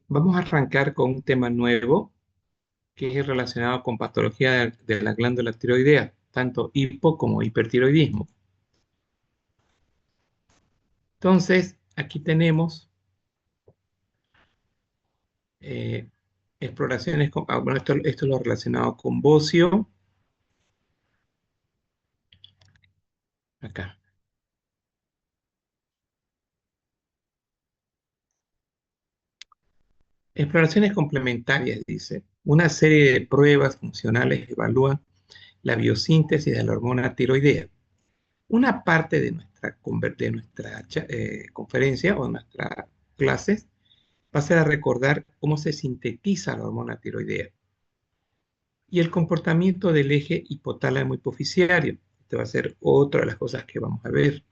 Vamos a arrancar con un tema nuevo que es relacionado con patología de la glándula tiroidea, tanto hipo como hipertiroidismo. Entonces, aquí tenemos eh, exploraciones bueno, esto es lo relacionado con bocio, acá. Exploraciones complementarias, dice. Una serie de pruebas funcionales evalúan la biosíntesis de la hormona tiroidea. Una parte de nuestra conferencia o nuestras clases va a ser a recordar cómo se sintetiza la hormona tiroidea y el comportamiento del eje hipotálamo hipofisiario. Esta va a ser otra de las cosas que vamos a ver.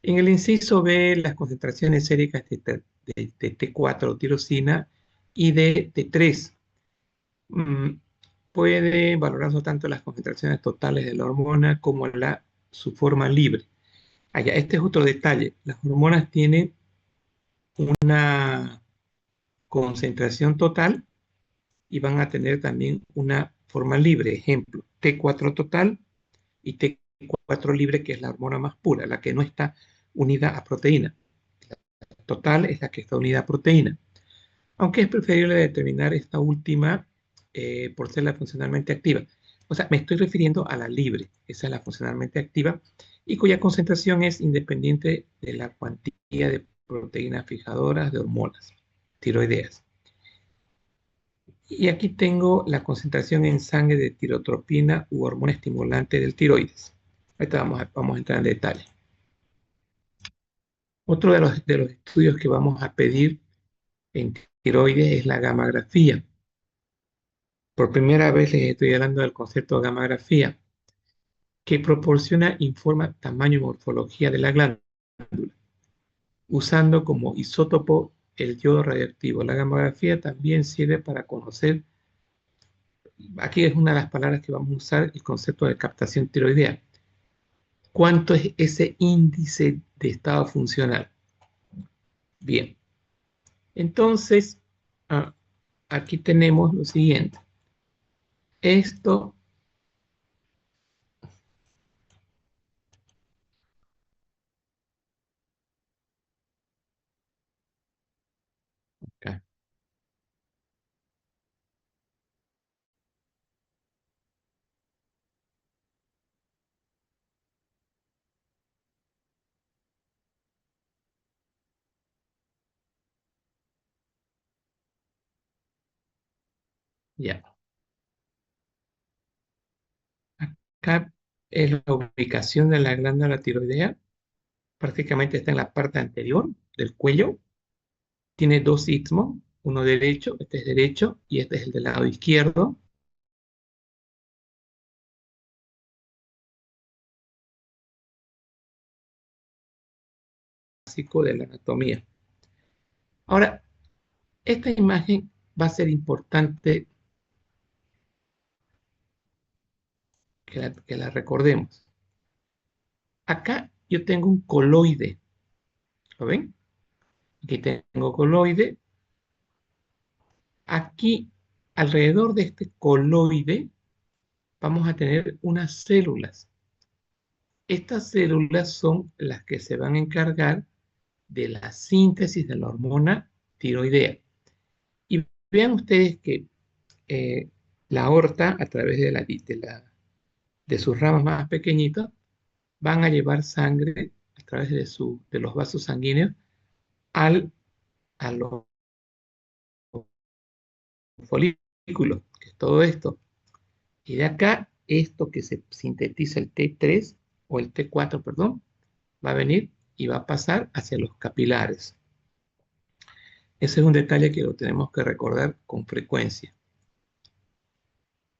En el inciso B, las concentraciones séricas de T4 tirosina y de T3. Mm, puede valorarse tanto las concentraciones totales de la hormona como su forma libre. Este es otro detalle. Las hormonas tienen una concentración total y van a tener también una forma libre. Ejemplo, T4 total y T4 libre, que es la hormona más pura, la que no está unida a proteína. Total es la que está unida a proteína. Aunque es preferible determinar esta última por ser la funcionalmente activa. O sea, me estoy refiriendo a la libre, esa es la funcionalmente activa, y cuya concentración es independiente de la cuantía de proteínas fijadoras de hormonas tiroideas. Y aquí tengo la concentración en sangre de tirotropina u hormona estimulante del tiroides. Ahorita vamos a entrar en detalle. Otro de los estudios que vamos a pedir en tiroides es la gammagrafía. Por primera vez les estoy hablando del concepto de gammagrafía, que informa tamaño y morfología de la glándula, usando como isótopo el yodo radioactivo. La gammagrafía también sirve para conocer, aquí es una de las palabras que vamos a usar, el concepto de captación tiroidea. ¿Cuánto es ese índice de estado funcional? Bien, entonces, ah, aquí tenemos lo siguiente. Esto, acá, ya. Acá es la ubicación de la glándula tiroidea, prácticamente está en la parte anterior del cuello. Tiene dos istmos, uno derecho, este es derecho, y este es el del lado izquierdo, básico de la anatomía. Ahora, esta imagen va a ser importante que la recordemos. Acá yo tengo un coloide, ¿lo ven? Aquí tengo coloide. Aquí, alrededor de este coloide, vamos a tener unas células. Estas células son las que se van a encargar de la síntesis de la hormona tiroidea. Y vean ustedes que eh, la aorta, a través de sus ramas más pequeñitas, van a llevar sangre a través de los vasos sanguíneos a los folículos, que es todo esto. Y de acá, esto que se sintetiza el T3 o el T4, perdón, va a venir y va a pasar hacia los capilares. Ese es un detalle que lo tenemos que recordar con frecuencia.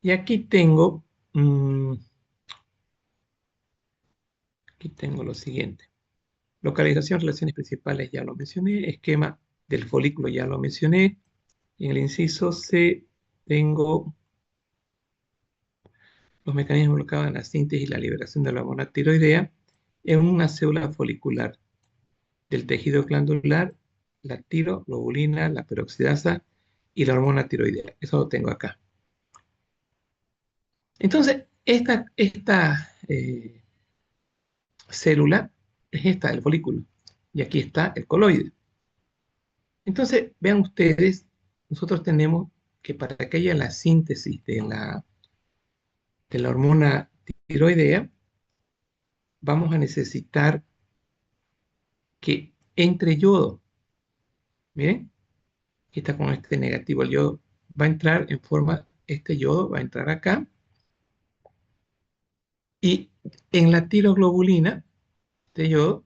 Y mm, aquí tengo lo siguiente. Localización, relaciones principales, ya lo mencioné. Esquema del folículo, ya lo mencioné. En el inciso C tengo los mecanismos involucrados en la síntesis y la liberación de la hormona tiroidea en una célula folicular del tejido glandular, la tiroglobulina, la peroxidasa y la hormona tiroidea. Eso lo tengo acá. Entonces, esta célula es esta, el folículo. Y aquí está el coloide. Entonces, vean ustedes, nosotros tenemos que para que haya la síntesis de la hormona tiroidea, vamos a necesitar que entre yodo. Miren, aquí está con este negativo. El yodo va a entrar en forma, este yodo va a entrar acá. Y en la tiroglobulina, este yodo,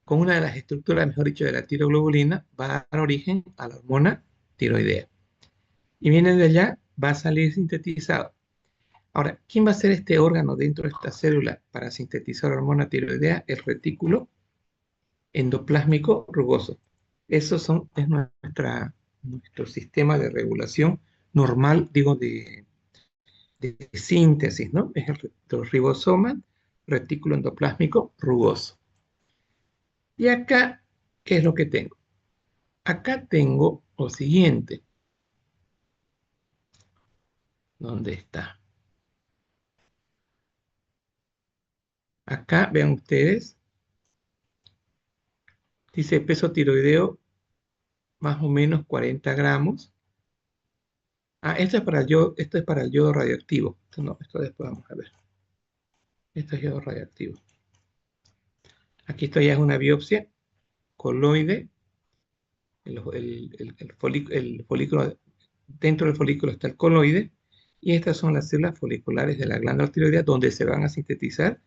con una de las estructuras, mejor dicho, de la tiroglobulina, va a dar origen a la hormona tiroidea. Y viene de allá, va a salir sintetizado. Ahora, ¿quién va a ser este órgano dentro de esta célula para sintetizar hormona tiroidea? El retículo endoplásmico rugoso. Es nuestro sistema de regulación normal, digo, de síntesis, ¿no? Es el ribosoma, retículo endoplásmico rugoso. Y acá, ¿qué es lo que tengo? Acá tengo lo siguiente. ¿Dónde está? Acá, vean ustedes, dice peso tiroideo más o menos 40 gramos. Ah, esto es para el yodo radioactivo. Esto no, esto después vamos a ver. Esto es yodo radioactivo. Aquí esto ya es una biopsia, coloide, el folículo, dentro del folículo está el coloide, y estas son las células foliculares de la glándula tiroidea donde se van a sintetizar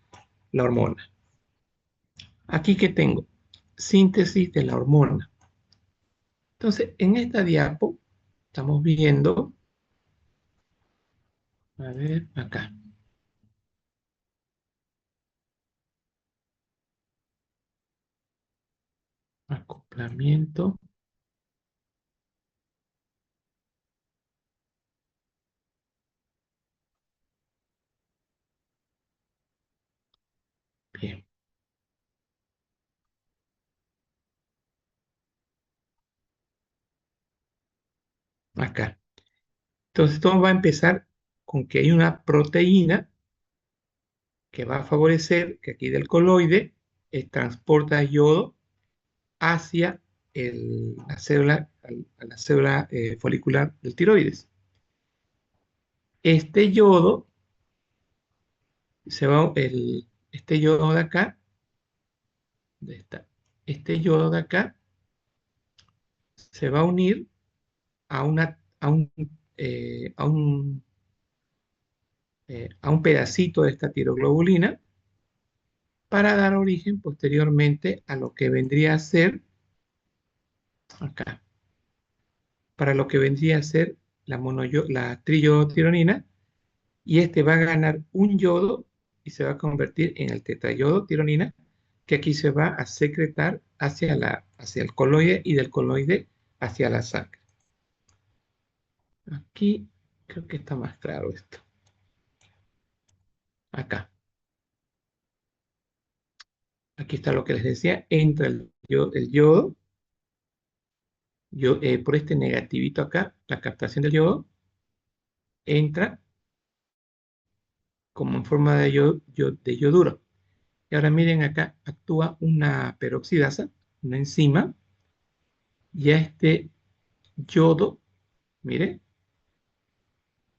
la hormona. Aquí que tengo, síntesis de la hormona. Entonces, en esta diapo estamos viendo, a ver, acá, acoplamiento. Bien, acá. Entonces, todo va a empezar con que hay una proteína que va a favorecer que aquí del coloide transporta yodo hacia a la célula folicular del tiroides. Este yodo este yodo de acá, de esta, este yodo de acá se va a unir a a un pedacito de esta tiroglobulina para dar origen posteriormente a lo que vendría a ser acá, para lo que vendría a ser la triyodotironina, y este va a ganar un yodo y se va a convertir en el tetrayodotironina, que aquí se va a secretar hacia el coloide y del coloide hacia la sangre. Aquí creo que está más claro esto. Acá. Aquí está lo que les decía. Entra el yodo, por este negativito acá, la captación del yodo, entra como en forma de yoduro. Y ahora miren acá, actúa una peroxidasa, una enzima, y a este yodo, mire,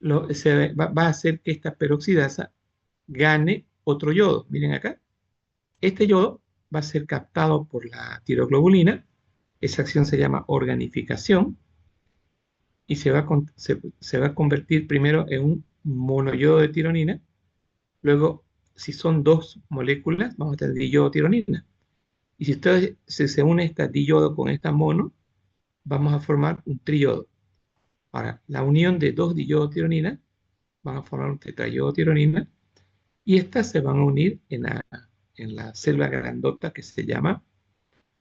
va a hacer que esta peroxidasa gane otro yodo. Miren acá, este yodo va a ser captado por la tiroglobulina, esa acción se llama organificación, y se va a convertir primero en un monoyodo de tironina, luego, si son dos moléculas, vamos a tener diyodotironina. Y si se une esta diyodo con esta mono, vamos a formar un triyodo. Ahora, la unión de dos diyodotironinas van a formar un tetrayodotironina, y estas se van a unir en la célula grandota que se llama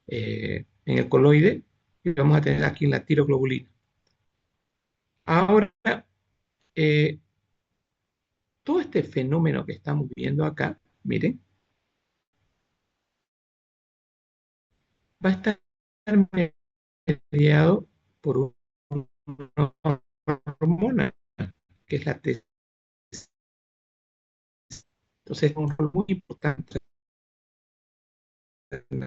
en el coloide, y vamos a tener aquí la tiroglobulina. Ahora, eh, todo este fenómeno que estamos viendo acá, miren, va a estar mediado por una hormona, que es la TCA. Entonces, es un rol muy importante en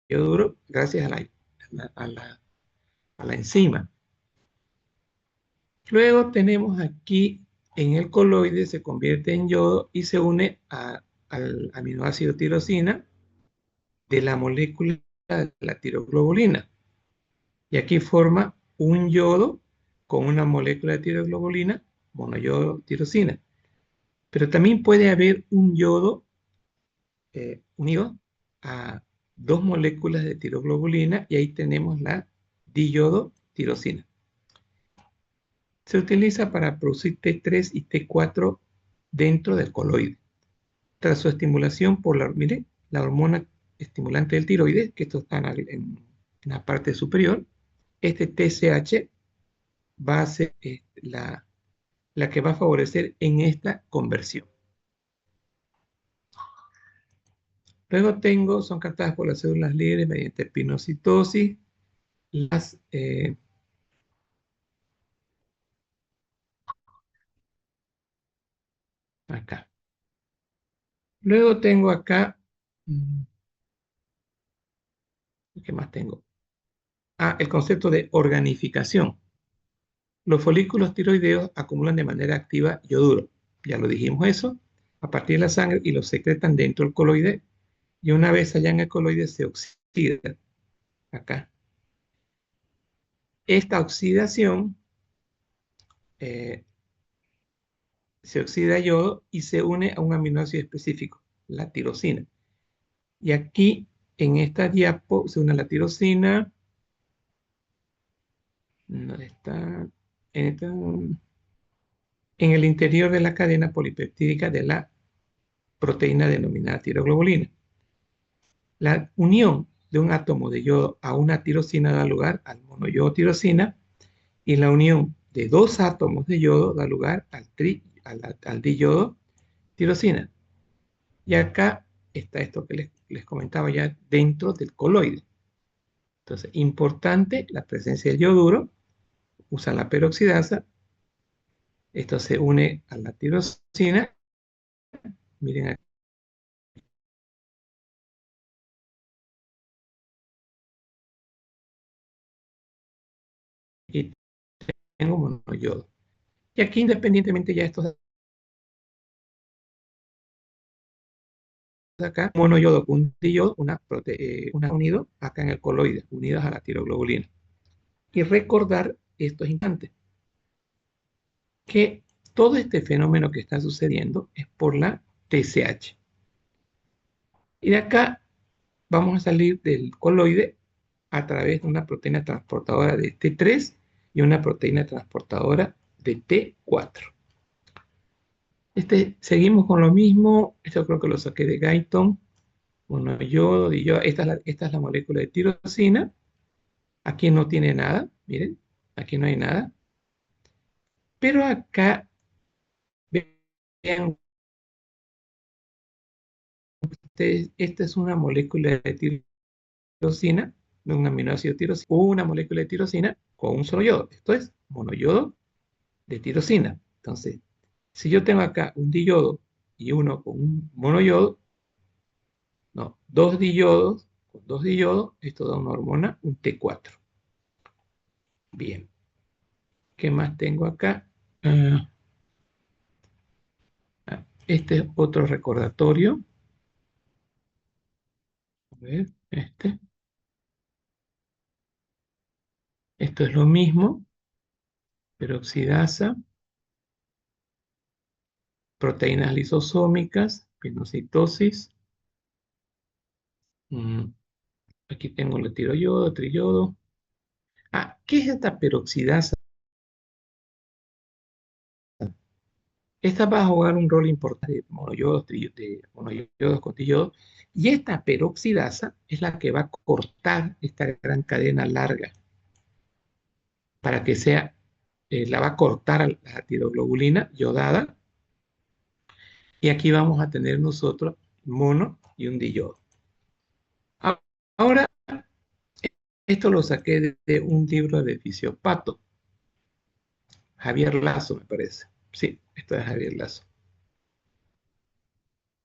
el duro gracias a la enzima. Luego tenemos aquí en el coloide, se convierte en yodo y se une al aminoácido tirosina de la molécula de la tiroglobulina. Y aquí forma un yodo con una molécula de tiroglobulina, monoyodo tirosina. Pero también puede haber un yodo unido a dos moléculas de tiroglobulina y ahí tenemos la diyodo tirosina. Se utiliza para producir T3 y T4 dentro del coloide. Tras su estimulación por mire, la hormona estimulante del tiroides, que esto está en la parte superior, este TSH va a ser la que va a favorecer en esta conversión. Luego son captadas por las células libres mediante pinocitosis, acá. Luego tengo acá, ¿qué más tengo? El concepto de organificación. Los folículos tiroideos acumulan de manera activa yoduro. Ya lo dijimos eso, a partir de la sangre y lo secretan dentro del coloide. Y una vez allá en el coloide se oxida. Acá. Esta oxidación eh, se oxida yodo y se une a un aminoácido específico, la tirosina. Y aquí en esta diapo se une la tirosina. ¿Dónde está? En el interior de la cadena polipeptídica de la proteína denominada tiroglobulina. La unión de un átomo de yodo a una tirosina da lugar al monoyodo tirosina y la unión de dos átomos de yodo da lugar al diyodo tirosina. Y acá está esto que les comentaba ya dentro del coloide. Entonces, importante la presencia del yoduro, usan la peroxidasa, esto se une a la tirosina, miren aquí tengo monoyodo. Y aquí independientemente ya estos de acá, monoyodo con diyodo, una unido acá en el coloide, unidas a la tiroglobulina. Y recordar estos instantes, que todo este fenómeno que está sucediendo es por la TSH. Y de acá vamos a salir del coloide a través de una proteína transportadora de T3 y una proteína transportadora de T4. Seguimos con lo mismo, esto creo que lo saqué de Guyton, monoyodo, diyodo, esta es la molécula de tirosina, aquí no tiene nada, miren, aquí no hay nada, pero acá, vean ustedes, esta es una molécula de tirosina, de un aminoácido tirosina, una molécula de tirosina con un solo yodo, esto es monoyodo de tirosina. Entonces, si yo tengo acá un diyodo y uno con un monoyodo, no, dos diyodos, con dos diyodos, esto da una hormona, un T4. Bien, ¿qué más tengo acá? Este es otro recordatorio. A ver, esto es lo mismo, peroxidasa, proteínas lisosómicas, pinocitosis. Aquí tengo el tiroyodo, triyodo. ¿Qué es esta peroxidasa? Esta va a jugar un rol importante de monoyodos, de monoyodos con triyodos. Y esta peroxidasa es la que va a cortar esta gran cadena larga para que sea, la va a cortar a la tiroglobulina yodada Y aquí vamos a tener nosotros mono y un diyodo. Ahora, esto lo saqué de un libro de Fisiopato. Javier Lazo, me parece. Sí, esto es Javier Lazo.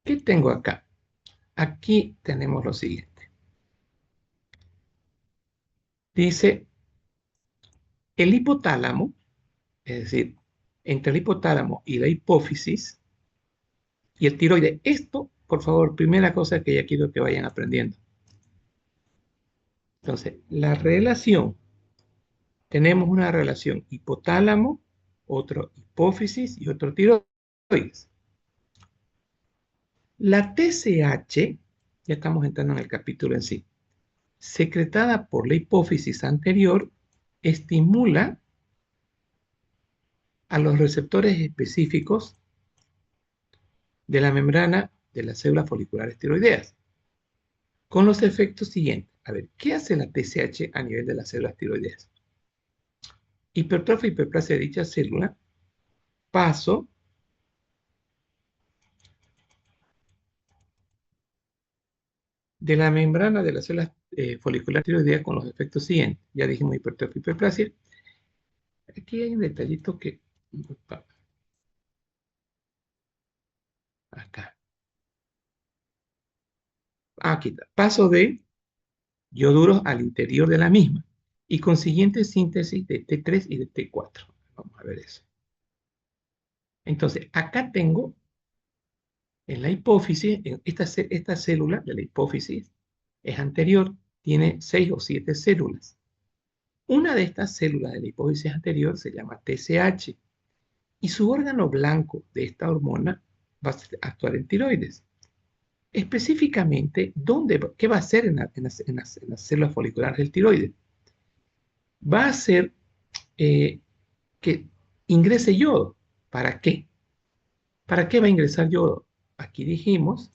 ¿Qué tengo acá? Aquí tenemos lo siguiente. Dice, el hipotálamo, es decir, entre el hipotálamo y la hipófisis y el tiroide. Esto, por favor, primera cosa que ya quiero que vayan aprendiendo. Entonces, la relación, tenemos una relación hipotálamo, otro hipófisis y otro tiroides. La TSH, ya estamos entrando en el capítulo en sí, secretada por la hipófisis anterior, estimula a los receptores específicos de la membrana de las células foliculares tiroideas, con los efectos siguientes. A ver, ¿qué hace la TSH a nivel de las células tiroideas? Hipertrofia y hiperplasia de dicha célula, paso de la membrana de las células foliculares tiroideas con los efectos siguientes. Ya dijimos hipertrofia y hiperplasia. Aquí hay un detallito que... Acá. Aquí está. Paso de ioduros al interior de la misma y consiguiente síntesis de T3 y de T4. Vamos a ver eso. Entonces, acá tengo en la hipófisis, esta célula de la hipófisis es anterior, tiene 6 o 7 células. Una de estas células de la hipófisis anterior se llama TSH y su órgano blanco de esta hormona va a actuar en tiroides. Específicamente, ¿qué va a hacer en las células foliculares del tiroides? Va a hacer que ingrese yodo. ¿Para qué? ¿Para qué va a ingresar yodo? Aquí dijimos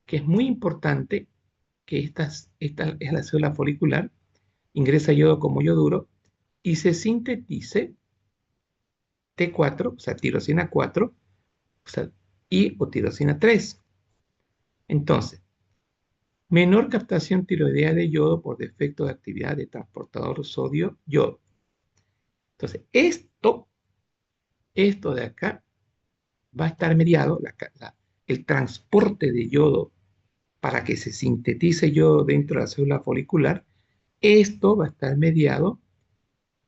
que es muy importante que esta es la célula folicular, ingresa yodo como yoduro y se sintetice T4, o sea, tirosina 4, o sea, y o tirosina 3. Entonces, menor captación tiroidea de yodo por defecto de actividad de transportador sodio-yodo. Entonces, esto de acá va a estar mediado, el transporte de yodo para que se sintetice yodo dentro de la célula folicular, esto va a estar mediado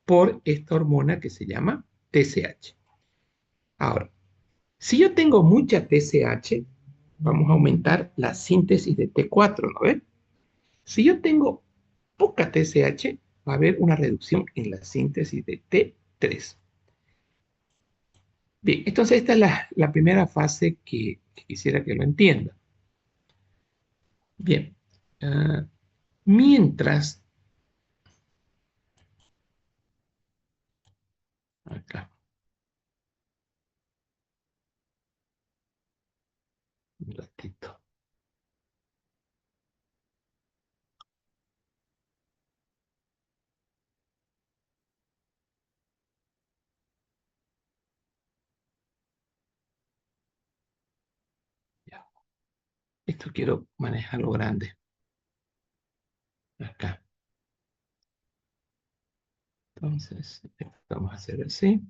por esta hormona que se llama TSH. Ahora, si yo tengo mucha TSH, vamos a aumentar la síntesis de T4, ¿no ven? Si yo tengo poca TSH, va a haber una reducción en la síntesis de T3. Bien, entonces esta es la primera fase que quisiera que lo entienda. Bien, mientras, acá, un ratito, ya. Esto quiero manejarlo grande, acá. Entonces, vamos a hacer así,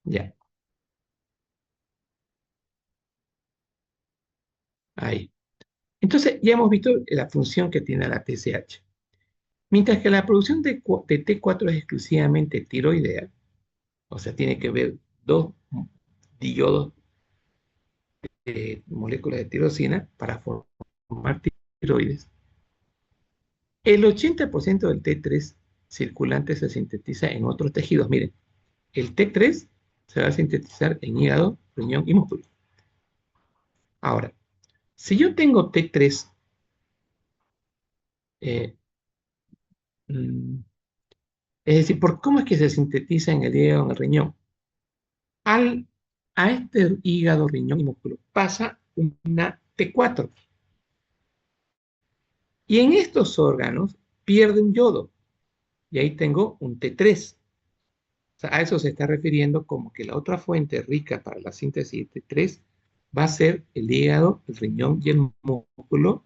ya, ahí. Entonces, ya hemos visto la función que tiene la TSH. Mientras que la producción de T4 es exclusivamente tiroidea, o sea, tiene que ver dos diodos de moléculas de tirosina para formar tiroides. El 80% del T3 circulante se sintetiza en otros tejidos. Miren, el T3 se va a sintetizar en hígado, riñón y músculo. Ahora, si yo tengo T3, eh, mm, es decir, ¿por cómo es que se sintetiza en el hígado o en el riñón? Al, a este hígado, riñón y músculo pasa una T4. Y en estos órganos pierde un yodo. Y ahí tengo un T3. O sea, a eso se está refiriendo como que la otra fuente rica para la síntesis de T3 va a ser el hígado, el riñón y el músculo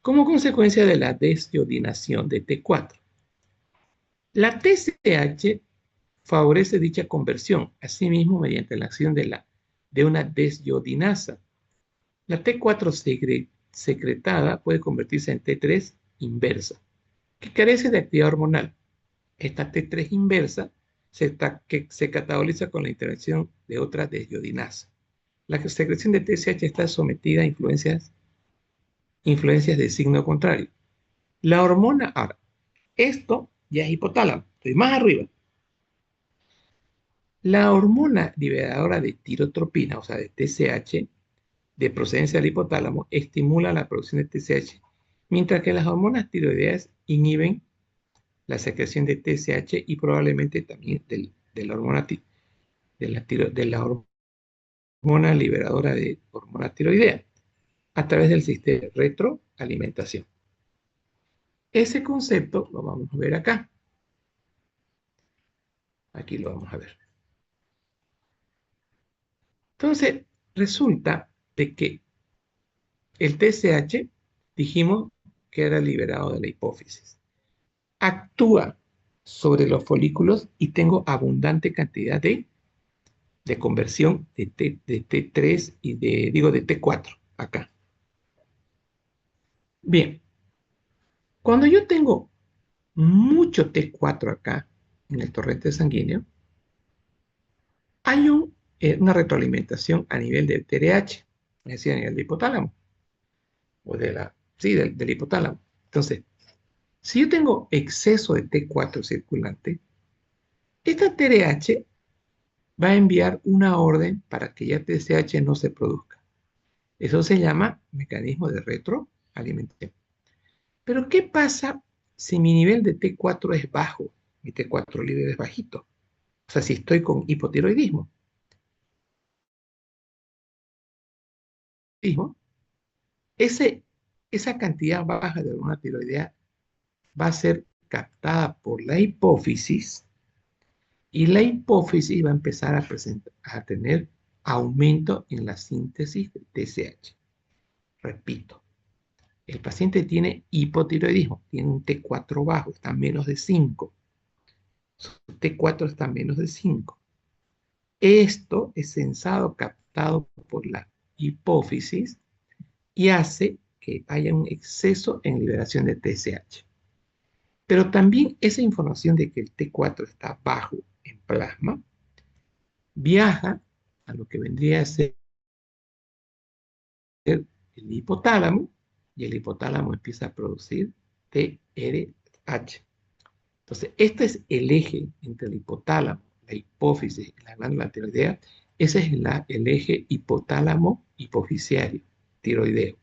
como consecuencia de la desiodinación de T4. La TSH favorece dicha conversión, asimismo mediante la acción de una desiodinasa. La T4 secretada puede convertirse en T3 inversa, que carece de actividad hormonal. Esta T3 inversa que se cataboliza con la interacción de otra desiodinasa. La secreción de TSH está sometida a influencias de signo contrario. La hormona, ahora, esto ya es hipotálamo, estoy más arriba. La hormona liberadora de tirotropina, o sea, de TSH, de procedencia del hipotálamo, estimula la producción de TSH, mientras que las hormonas tiroideas inhiben la secreción de TSH y probablemente también de la hormona, de la hormona liberadora de hormona tiroidea a través del sistema de retroalimentación. Ese concepto lo vamos a ver acá. Aquí lo vamos a ver. Entonces, resulta de que el TSH dijimos que era liberado de la hipófisis. Actúa sobre los folículos y tengo abundante cantidad de conversión de T3 y de T4 acá. Bien, cuando yo tengo mucho T4 acá en el torrente sanguíneo, hay una retroalimentación a nivel del TRH, es decir, a nivel del hipotálamo, o sí, del hipotálamo. Entonces, si yo tengo exceso de T4 circulante, esta TRH va a enviar una orden para que ya TSH no se produzca. Eso se llama mecanismo de retroalimentación. Pero ¿qué pasa si mi nivel de T4 es bajo? Mi T4 libre es bajito. O sea, si estoy con hipotiroidismo. Ese, esa cantidad baja de hormona tiroidea va a ser captada por la hipófisis y la hipófisis va a empezar a tener aumento en la síntesis de TSH. Repito, el paciente tiene hipotiroidismo, tiene un T4 bajo, está a menos de 5. Su T4 está a menos de 5. Esto es sensado, captado por la hipófisis y hace que haya un exceso en liberación de TSH. Pero también esa información de que el T4 está bajo en plasma viaja a lo que vendría a ser el hipotálamo y el hipotálamo empieza a producir TRH. Entonces, este es el eje entre el hipotálamo, la hipófisis y la glándula tiroidea. Ese es el eje hipotálamo hipofisiario tiroideo.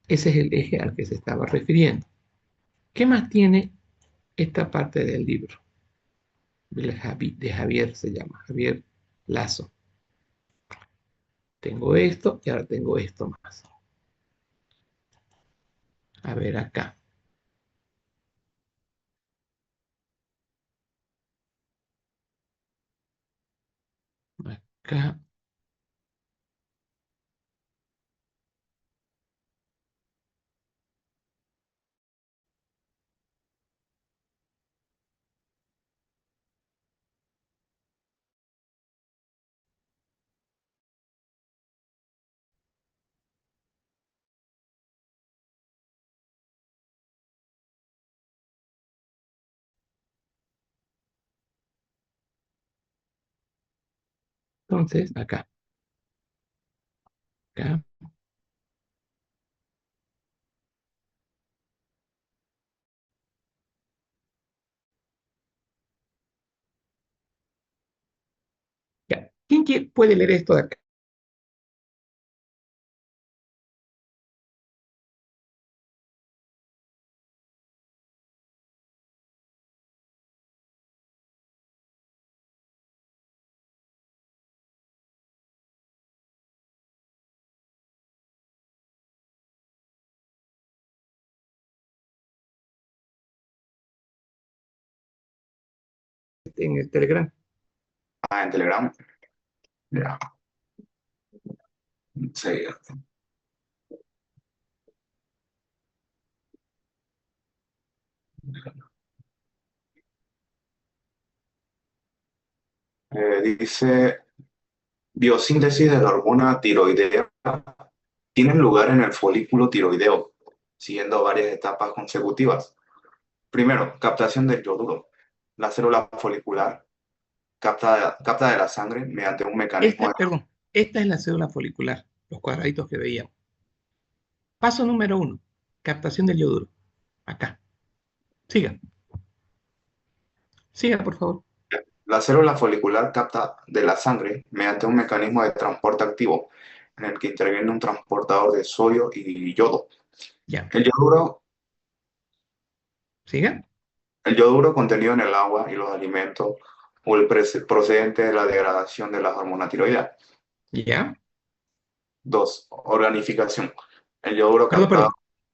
Ese es el eje al que se estaba refiriendo. ¿Qué más tiene esta parte del libro? De Javier se llama, Javier Lazo. Tengo esto y ahora tengo esto más. A ver acá. Acá. Entonces, acá. Acá. Ya. Puede leer esto de acá? En el Telegram. en Telegram. Ya, sí. Dice, biosíntesis de la hormona tiroidea tiene lugar en el folículo tiroideo, siguiendo varias etapas consecutivas. Primero, captación del yoduro. La célula folicular capta de la sangre mediante un mecanismo de... Perdón, esta es la cédula folicular, los cuadraditos que veíamos. Paso número 1, captación del yoduro. Acá. Siga, siga, por favor. La célula folicular capta de la sangre mediante un mecanismo de transporte activo en el que interviene un transportador de sodio y yodo. Ya, El yoduro, siga. el yoduro contenido en el agua y los alimentos o el procedente de la degradación de la hormona tiroidea. Ya. 2. Organificación. El yoduro Perdón, captado. perdón.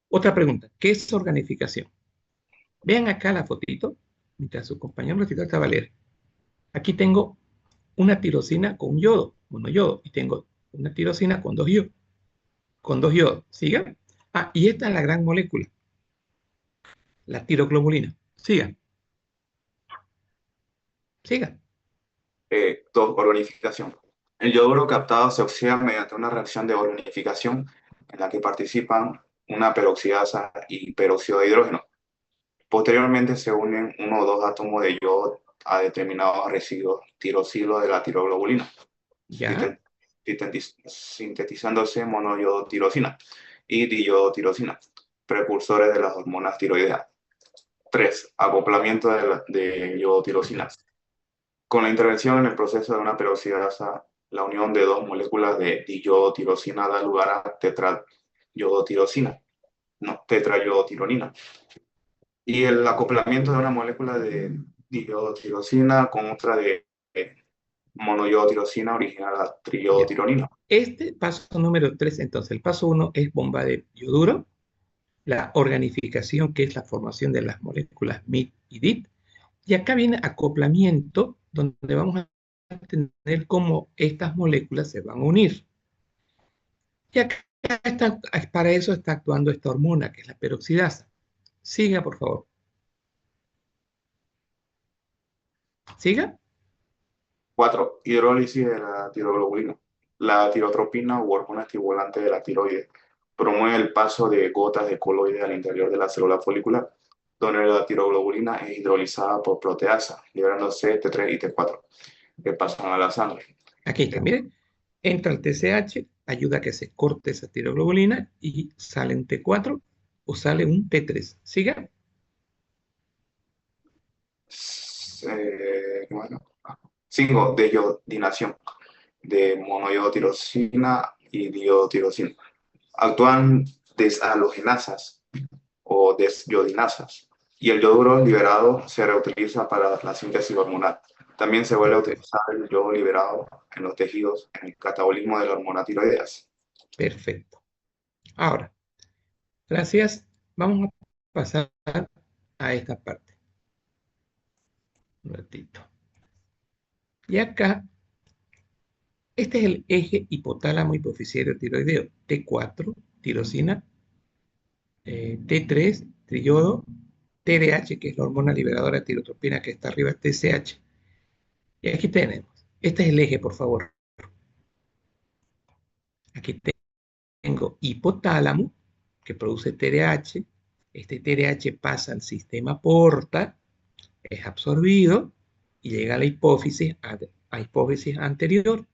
Otra pregunta. ¿Qué es organificación? Vean acá la fotito, mientras su compañero recitador está a leer. Aquí tengo una tirosina con yodo, monoyodo, y tengo una tirosina con dos yodos. ¿Siga? Ah, y esta es la gran molécula, la tiroglobulina. Siga, siga. 2. Organificación. El yoduro captado se oxida mediante una reacción de organificación en la que participan una peroxidasa y peróxido de hidrógeno. Posteriormente se unen uno o dos átomos de yodo a determinados residuos tirosilo de la tiroglobulina, Ya, sintetizándose monoyodotirosina y diyodotirosina, precursores de las hormonas tiroideas. 3. Acoplamiento de yodotirosinas. Con la intervención en el proceso de una peroxidasa, la unión de dos moléculas de diyodotirosina da lugar a tetrayodotirosina, no, tetrayodotironina. Y el acoplamiento de una molécula de diyodotirosina con otra de monoyodotirosina origina la ya. triyodotironina. Este paso número 3, entonces, el paso 1 es bomba de yoduro, la organificación, que es la formación de las moléculas MIT y DIT, y acá viene acoplamiento, donde vamos a tener cómo estas moléculas se van a unir. Y acá está, para eso está actuando esta hormona, que es la peroxidasa. Siga, por favor. Siga. 4. Hidrólisis de la tiroglobulina. La tirotropina u hormona estimulante de la tiroides promueve el paso de gotas de coloide al interior de la célula folicular, donde la tiroglobulina es hidrolizada por proteasa, liberándose T3 y T4, que pasan a la sangre. Aquí está, miren. Entra el TSH, ayuda a que se corte esa tiroglobulina y sale un T4 o sale un T3. Siga. Bueno. 5. Desiyodinación de monoyodotirosina y diodotirosina. Actúan deshalogenasas o desyodinasas y el yoduro liberado se reutiliza para la síntesis hormonal. También se vuelve a Perfecto. utilizar el yodo liberado en los tejidos en el catabolismo de la hormona tiroideas. Perfecto. Ahora, gracias. Vamos a pasar a esta parte. Un ratito. Y acá, este es el eje hipotálamo hipofisiario tiroideo. T4, tirosina, T3, triyodo, TDH, que es la hormona liberadora de tirotropina que está arriba, TSH. Y aquí tenemos. Este es el eje, por favor. Aquí tengo hipotálamo, que produce TDH. Este TDH pasa al sistema porta, es absorbido y llega a la hipófisis, a hipófisis anterior.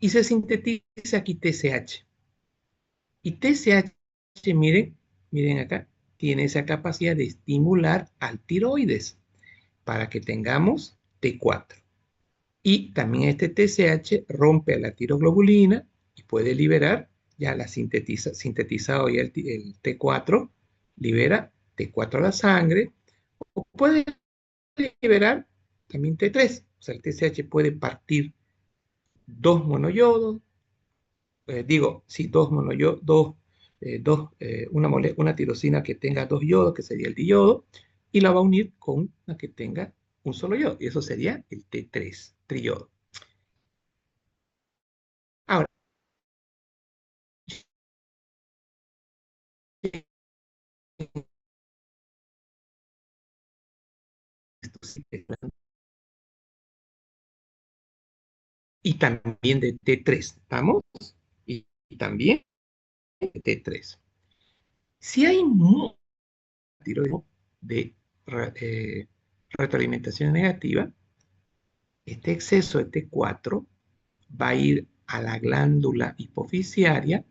Y se sintetiza aquí TSH. Y TSH, miren, miren acá, tiene esa capacidad de estimular al tiroides para que tengamos T4. Y también este TSH rompe a la tiroglobulina y puede liberar, ya la sintetizado ya el T4, libera T4 a la sangre, o puede liberar también T3. O sea, el TSH puede partir dos monoyodos, sí, dos monoyodos, una tirosina que tenga dos yodos, que sería el diyodo, y la va a unir con una que tenga un solo yodo, y eso sería el T3, triodo. Ahora, y también de T3, ¿estamos? Y también de T3. Si hay mucho tiroideo de retroalimentación negativa, este exceso de T4 va a ir a la glándula hipofisiaria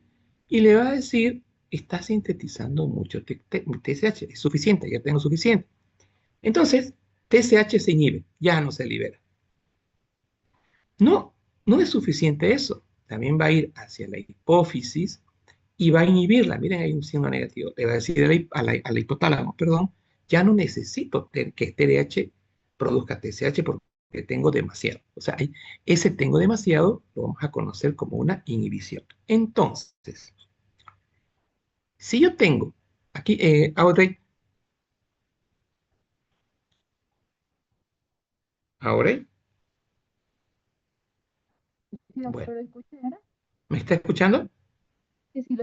y le va a decir, está sintetizando mucho TSH, es suficiente, ya tengo suficiente. Entonces, TSH se inhibe, ya no se libera. No, no es suficiente eso. También va a ir hacia la hipófisis y va a inhibirla. Miren, hay un signo negativo. Le va a decir a la hipotálamo, perdón, ya no necesito que TDH produzca TSH porque tengo demasiado. O sea, ese tengo demasiado lo vamos a conocer como una inhibición. Entonces, si yo tengo aquí, Audrey, Audrey, Sí, bueno, doctor, ¿lo escucha ahora? ¿me está escuchando? Sí, sí,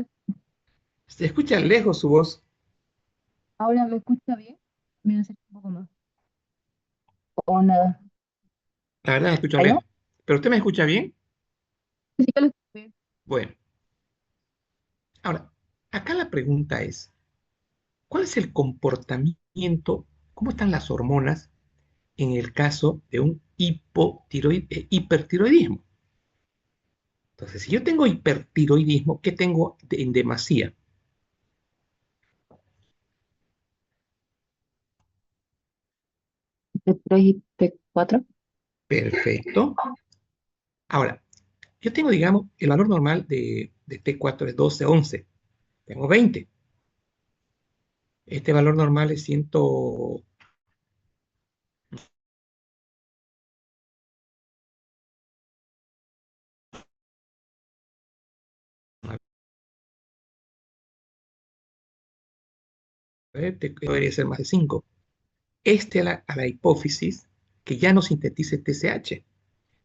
Se escucha lejos su voz. ahora me escucha bien. Me voy a acercar un poco más. O nada. La verdad, me escucho ¿Ahí no? lejos. ¿Pero usted me escucha bien? Sí, que lo escucho bien. Bueno, ahora, acá la pregunta es, ¿cuál es el comportamiento, cómo están las hormonas en el caso de un hipertiroidismo? Entonces, si yo tengo hipertiroidismo, ¿qué tengo en demasía? T3 y T4. Perfecto. Ahora, yo tengo, digamos, el valor normal de T4 es 12, 11. Tengo 20. Este valor normal es 100. Debería ser más de 5. A la hipófisis que ya no sintetice TSH.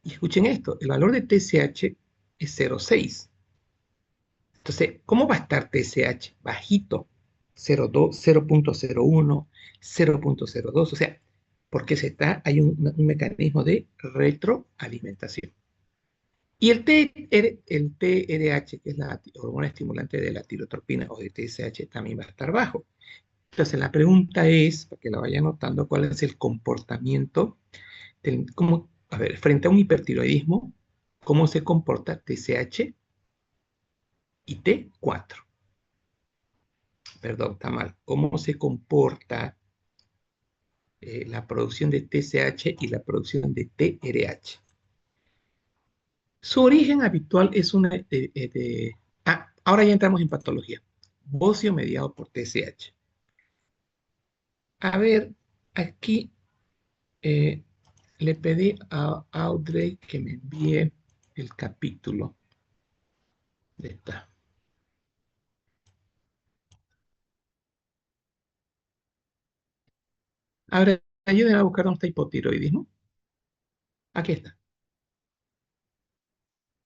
Y escuchen esto, el valor de TSH es 0,6. Entonces, ¿cómo va a estar TSH? Bajito, 0,2, 0,01, 0,02. O sea, porque hay un mecanismo de retroalimentación. Y el TRH, que es la hormona estimulante de la tirotropina o de TSH, también va a estar bajo. Entonces, la pregunta es, para que la vaya notando, ¿cuál es el comportamiento a ver, frente a un hipertiroidismo, cómo se comporta TSH y T4? Perdón, está mal. ¿Cómo se comporta la producción de TSH y la producción de TRH? Su origen habitual es ahora ya entramos en patología. Bocio mediado por TSH. A ver, aquí eh, le pedí a Audrey que me envíe el capítulo de esta. Ahora, ayúdenme a buscar dónde está hipotiroidismo. Aquí está.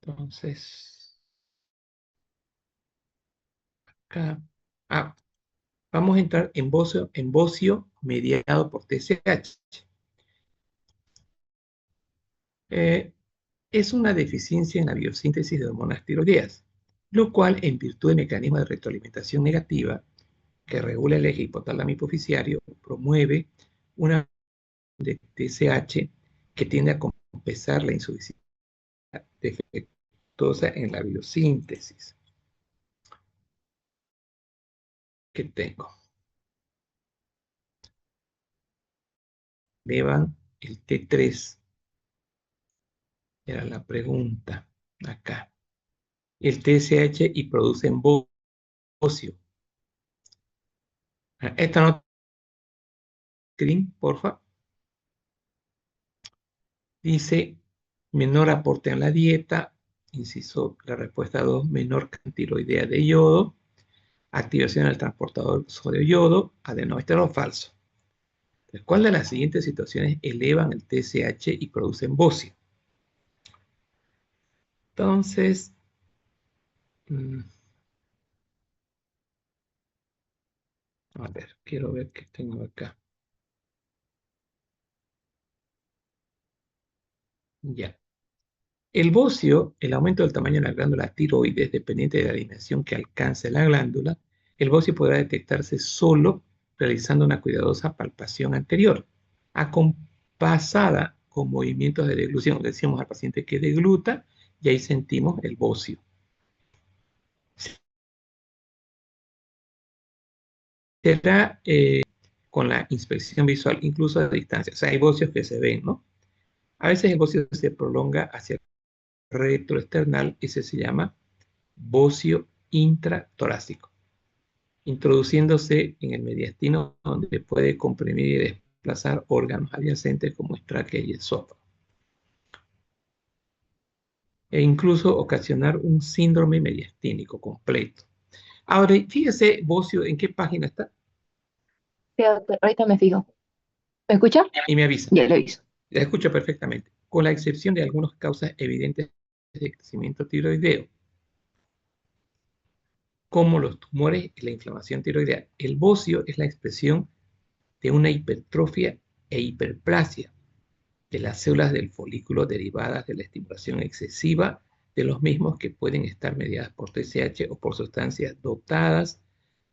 Entonces, acá. Ah, vamos a entrar en bocio mediado por TSH. Eh, es una deficiencia en la biosíntesis de hormonas tiroideas, lo cual, en virtud del mecanismo de retroalimentación negativa que regula el eje hipotálamo hipofisiario, promueve una de TSH que tiende a compensar la insuficiencia defectuosa en la biosíntesis que tengo. Beban el T3, era la pregunta acá. El TSH y producen bocio. Esta nota, screen, porfa, dice menor aporte en la dieta, inciso la respuesta 2, menor tiroidea de yodo, activación del transportador sodio-yodo, adenoesterol falso. ¿Cuál de las siguientes situaciones elevan el TSH y producen bocio? Entonces, mm, a ver, quiero ver qué tengo acá. Ya. El bocio, el aumento del tamaño de la glándula tiroides, dependiente de la dimensión que alcance la glándula, el bocio podrá detectarse solo realizando una cuidadosa palpación anterior, acompasada con movimientos de deglución. Decimos al paciente que degluta y ahí sentimos el bocio. Será con la inspección visual, incluso a distancia. O sea, hay bocios que se ven, ¿no? A veces el bocio se prolonga hacia el retroesternal y se llama bocio intratorácico, introduciéndose en el mediastino donde puede comprimir y desplazar órganos adyacentes como es tráquea y esófago, e incluso ocasionar un síndrome mediastínico completo. Ahora, fíjese, bocio, ¿en qué página está? Sí, doctor, ahorita me fijo. ¿Me escucha? Y me avisa. Ya lo hizo. La escucho perfectamente, con la excepción de algunas causas evidentes de crecimiento tiroideo, como los tumores y la inflamación tiroidea. El bocio es la expresión de una hipertrofia e hiperplasia de las células del folículo derivadas de la estimulación excesiva de los mismos, que pueden estar mediadas por TSH o por sustancias dotadas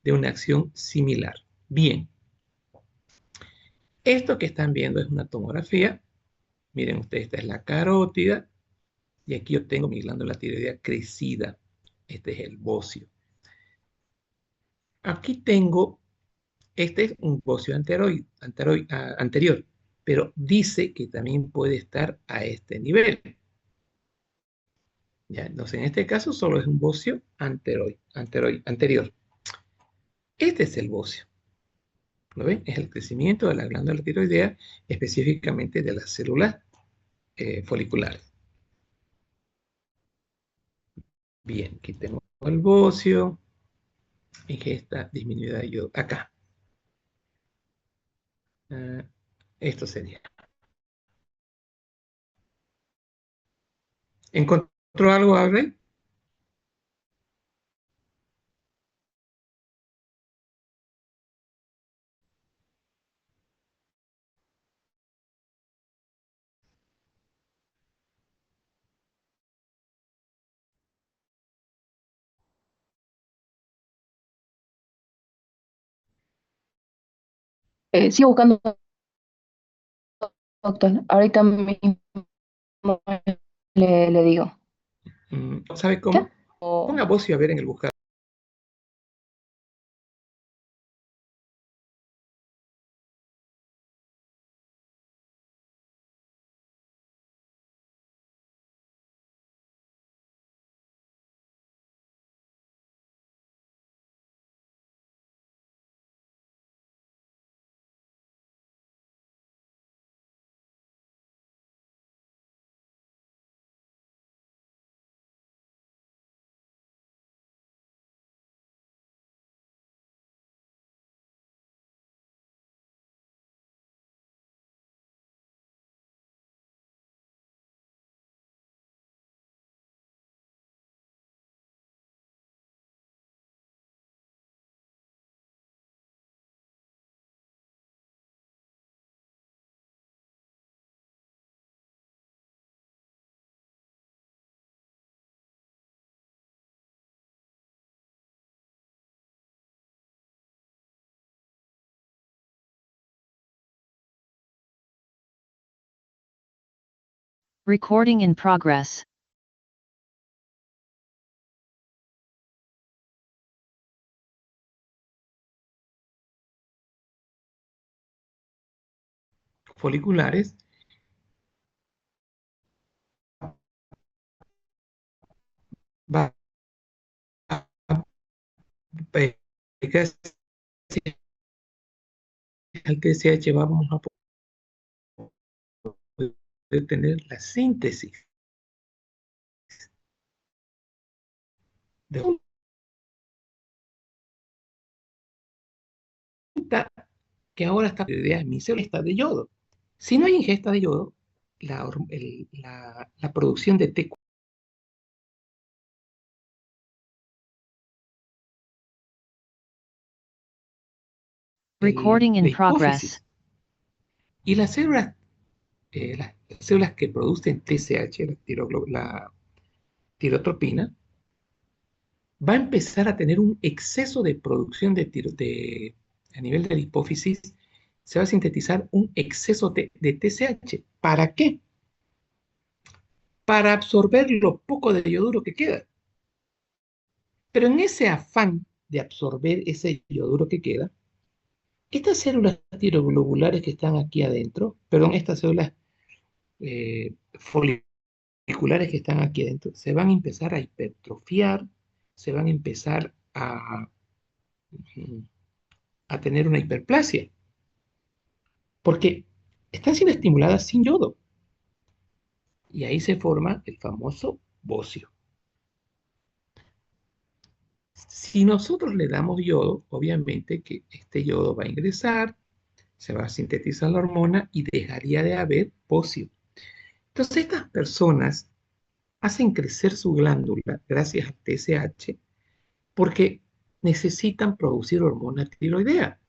de una acción similar. Bien, esto que están viendo es una tomografía. Miren ustedes, esta es la carótida y aquí yo tengo mi glándula tiroidea crecida. Este es el bocio. Aquí tengo, este es un bocio anterior, pero dice que también puede estar a este nivel. Ya, entonces, en este caso solo es un bocio anterior. Este es el bocio. ¿Lo ven? Es el crecimiento de la glándula tiroidea, específicamente de las células foliculares. Bien, aquí tengo el bocio y que está disminuida yo acá. Ah, esto sería. ¿Encontró algo, Abre? Sigo buscando, doctor. Ahorita mismo le digo. ¿Sabe ¿Ya? cómo? Ponga bocio a ver en el buscador. Recording in progress. Foliculares, va a al TSH vamos a poder tener la síntesis de que ahora está en mi célula está de yodo. Si no hay ingesta de yodo, la producción de T4 Recording in de progress. hipófisis. Y las células que producen TSH, la tirotropina, va a empezar a tener un exceso de producción a nivel de la hipófisis, se va a sintetizar un exceso de TSH. ¿Para qué? Para absorber lo poco de yoduro que queda. Pero en ese afán de absorber ese yoduro que queda, estas células tiroglobulares que están aquí adentro, perdón, estas células foliculares que están aquí adentro, se van a empezar a hipertrofiar, se van a empezar a tener una hiperplasia, porque están siendo estimuladas sin yodo. Y ahí se forma el famoso bocio. Si nosotros le damos yodo, obviamente que este yodo va a ingresar, se va a sintetizar la hormona y dejaría de haber bocio. Entonces estas personas hacen crecer su glándula gracias al TSH porque necesitan producir hormona tiroidea.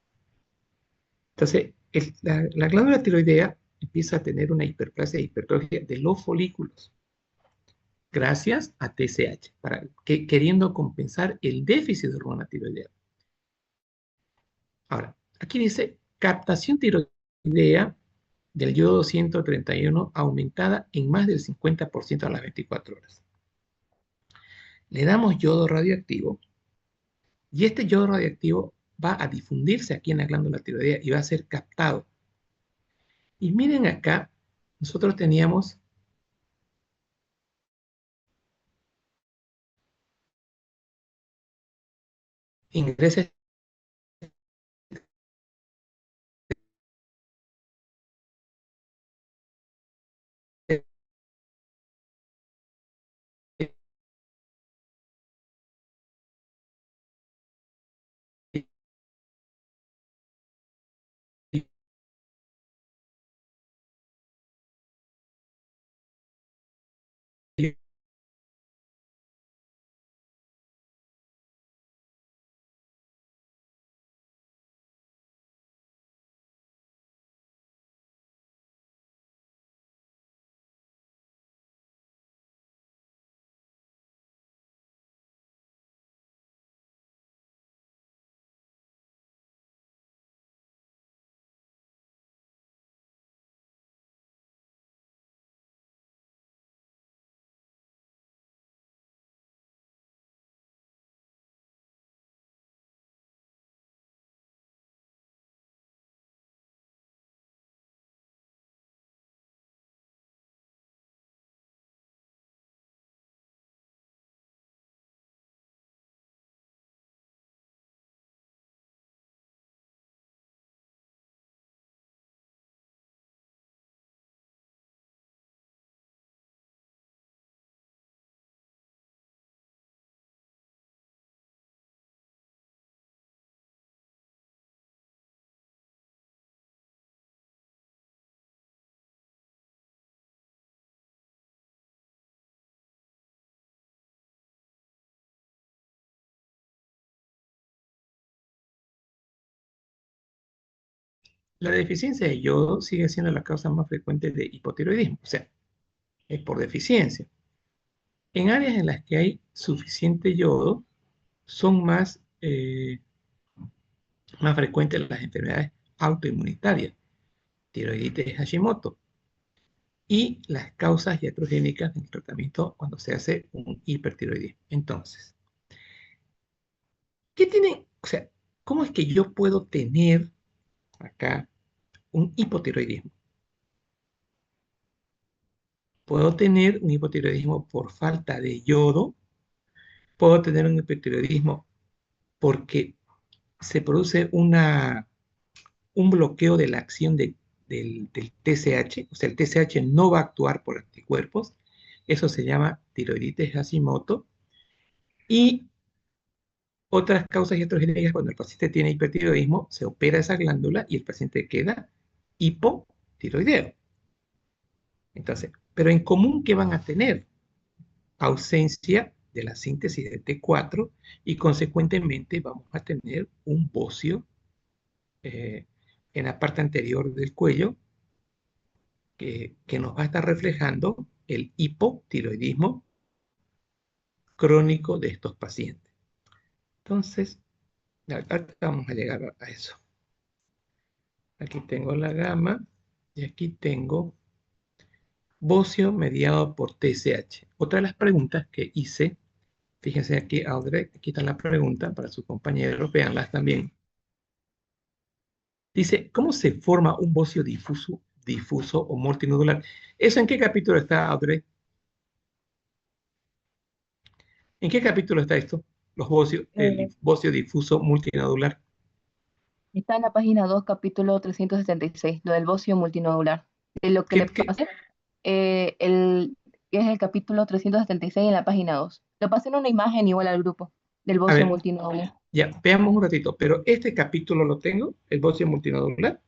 Entonces la glándula tiroidea empieza a tener una hiperplasia e hipertrofia de los folículos gracias a TSH, queriendo compensar el déficit de hormona tiroidea. Ahora, aquí dice captación tiroidea del yodo 131 aumentada en más del 50% a las 24 horas. Le damos yodo radioactivo y este yodo radioactivo va a difundirse aquí en la glándula tiroidea y va a ser captado. Y miren acá, nosotros teníamos ingresos La deficiencia de yodo sigue siendo la causa más frecuente de hipotiroidismo, o sea, es por deficiencia. En áreas en las que hay suficiente yodo, son más frecuentes las enfermedades autoinmunitarias, tiroiditis Hashimoto, y las causas iatrogénicas del tratamiento cuando se hace un hipertiroidismo. Entonces, ¿qué tiene? O sea, ¿cómo es que yo puedo tener acá un hipotiroidismo? Puedo tener un hipotiroidismo por falta de yodo, puedo tener un hipotiroidismo porque se produce un bloqueo de la acción del TSH, o sea, el TSH no va a actuar por anticuerpos, eso se llama tiroiditis Hashimoto, y Otras causas iatrogénicas, cuando el paciente tiene hipertiroidismo, se opera esa glándula y el paciente queda hipotiroideo. Entonces, pero en común, ¿qué van a tener? Ausencia de la síntesis de T4 y consecuentemente vamos a tener un bocio eh, en la parte anterior del cuello que nos va a estar reflejando el hipotiroidismo crónico de estos pacientes. Entonces, ahorita vamos a llegar a eso. Aquí tengo la gama y aquí tengo bocio mediado por TSH. Otra de las preguntas que hice, fíjense aquí, Audrey, aquí está la pregunta para sus compañeros, véanlas también. Dice, ¿cómo se forma un bocio difuso o multinodular? ¿Eso en qué capítulo está, Audrey? ¿En qué capítulo está esto? Los bocios, Eh, el bocio difuso multinodular. Está en la página 2, capítulo 376, lo del bocio multinodular. De lo que le ¿Qué? pasé, que es el capítulo 376 en la página 2. Lo pasé en una imagen igual al grupo del A bocio ver, multinodular. ya, veamos un ratito, pero este capítulo lo tengo, el bocio multinodular,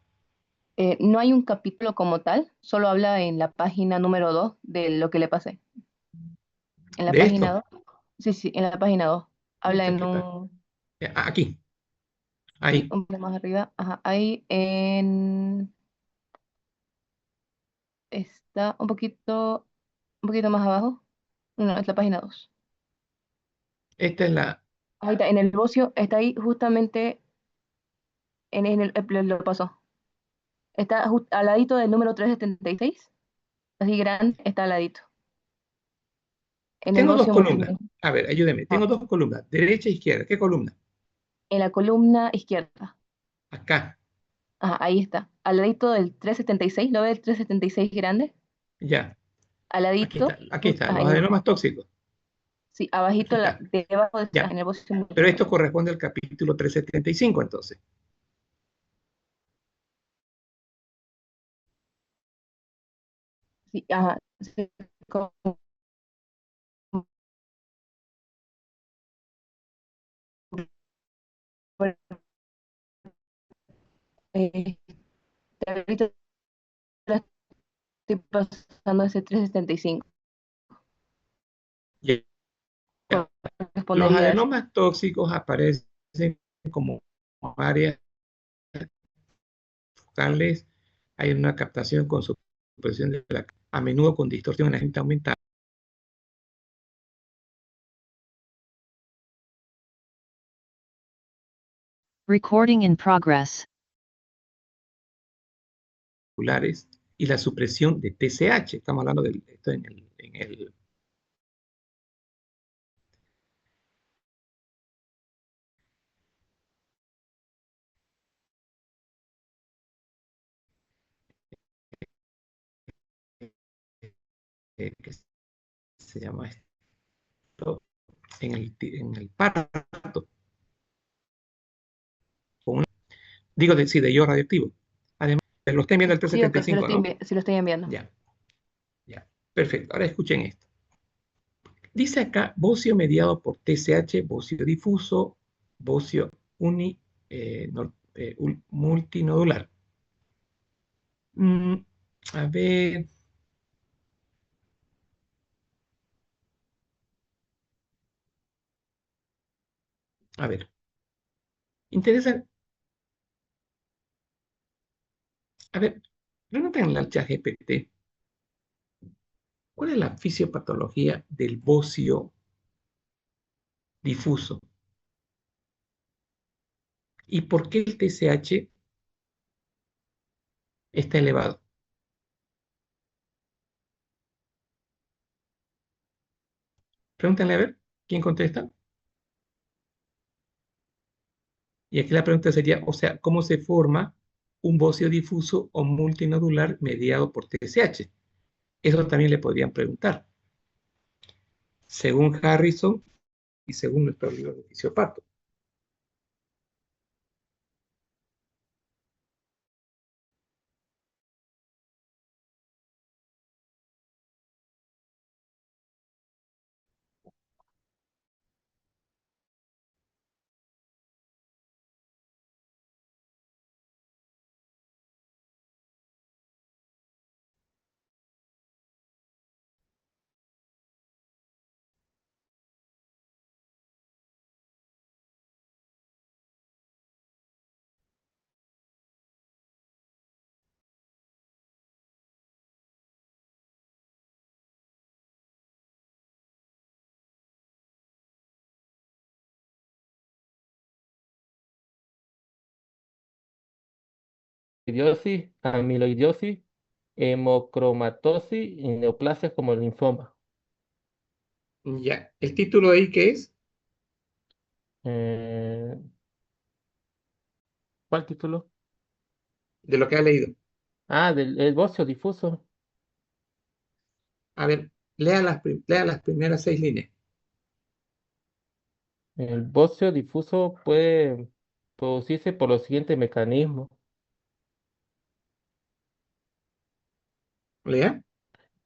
No hay un capítulo como tal, solo habla en la página número 2 de lo que le pasé. En la de página esto. 2, sí, sí, en la página 2. Habla Pucha, en ¿qué tal? un, Ya, aquí, sí, ahí. un poco más arriba. Ajá, ahí está un poquito más abajo. No, es la página 2. Esta es la, Ahí está, en el bocio, está ahí justamente, lo pasó. Está al ladito del número 376, así grande, está al ladito. En el tengo dos bocio columnas. multinodular. A ver, ayúdeme. Ah, Tengo dos columnas, derecha e izquierda. ¿Qué columna? en la columna izquierda. Acá. Ajá, ahí está. Al ladito del 376, ¿lo ve el 376 grande? Ya. Al Aquí ladito, está. Aquí está. Los en el, adenomas tóxicos. sí, Aquí abajito, está. debajo de, Ya. en el bocio Pero esto multinodular. corresponde al capítulo 375, entonces. Sí, ajá. Sí, como, eh, ahorita lo estoy pasando ese 375. Ya. Los Correspondería a ese. adenomas tóxicos aparecen como áreas focales. Hay una captación con supresión de la, a menudo con distorsión en la gente aumentada. Recording in progress. Y la supresión de TSH. Estamos hablando de esto en el ¿qué se llama esto? En el parto. Digo, sí, de iodo radioactivo. Además, lo estoy viendo el Sí, ok, 375, ¿no? sí lo estoy enviando. Ya, ya. Perfecto. Ahora escuchen esto. Dice acá, bocio mediado por TSH, bocio difuso, bocio multinodular. Mm, a ver, a ver. Interesa, a ver, pregúntenle al ChatGPT, ¿cuál es la fisiopatología del bocio difuso? ¿Y por qué el TSH está elevado? Pregúntenle a ver, ¿quién contesta? Y aquí la pregunta sería, o sea, ¿cómo se forma un bocio difuso o multinodular mediado por TSH? Eso también le podrían preguntar, según Harrison y según nuestro libro de fisiopato. amiloidosis, hemocromatosis y neoplasias como el linfoma. Ya. ¿El título ahí qué es? Eh, ¿Cuál título? De lo que ha leído. Ah, del el bocio difuso. A ver, lea las primeras 6 líneas. El bocio difuso puede producirse por los siguientes mecanismos. Lea.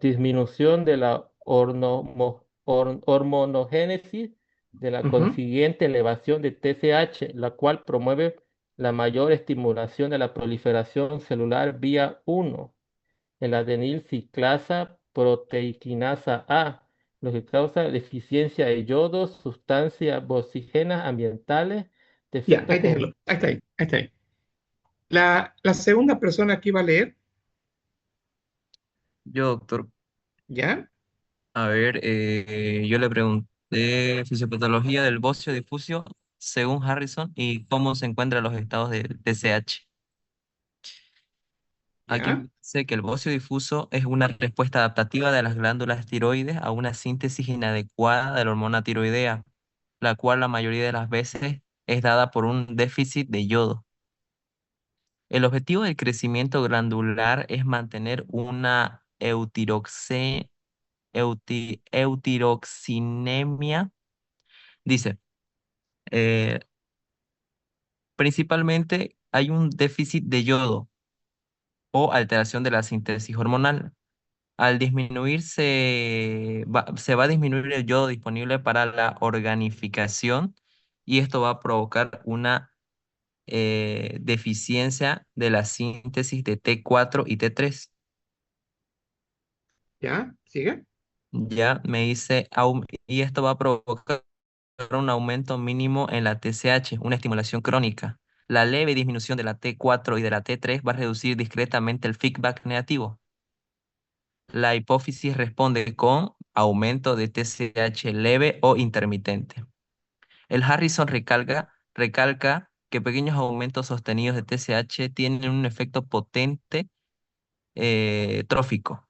Disminución de la hormonogénesis, de la Ujú. consiguiente elevación de TSH, la cual promueve la mayor estimulación de la proliferación celular vía 1, el adenil ciclasa proteiquinasa A, lo que causa deficiencia de yodo, sustancias bocígenas ambientales, Ya, ahí defectos con... déjenlo. Ahí está ahí. Ahí está ahí. La segunda persona que iba a leer, Yo, doctor, ¿ya? a ver, yo le pregunté fisiopatología del bocio difuso según Harrison y cómo se encuentran los estados de TSH. Aquí ¿Ya? me dice que el bocio difuso es una respuesta adaptativa de las glándulas tiroides a una síntesis inadecuada de la hormona tiroidea, la cual la mayoría de las veces es dada por un déficit de yodo. El objetivo del crecimiento glandular es mantener una eutiroxinemia. Dice, eh, principalmente hay un déficit de yodo o alteración de la síntesis hormonal. Al disminuirse, se va a disminuir el yodo disponible para la organificación y esto va a provocar una deficiencia de la síntesis de T4 y T3. ¿Ya? ¿Sigue? Ya me dice, y esto va a provocar un aumento mínimo en la TSH, una estimulación crónica. La leve disminución de la T4 y de la T3 va a reducir discretamente el feedback negativo. La hipófisis responde con aumento de TSH leve o intermitente. El Harrison recalca que pequeños aumentos sostenidos de TSH tienen un efecto potente trófico.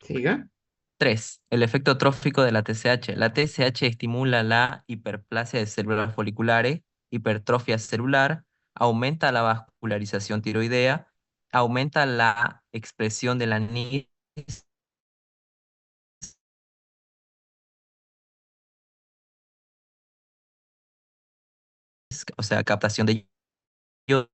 ¿Siga? 3. El efecto trófico de la TSH. La TSH estimula la hiperplasia de células foliculares, hipertrofia celular, aumenta la vascularización tiroidea, aumenta la expresión de la NIS, o sea, captación de yodo.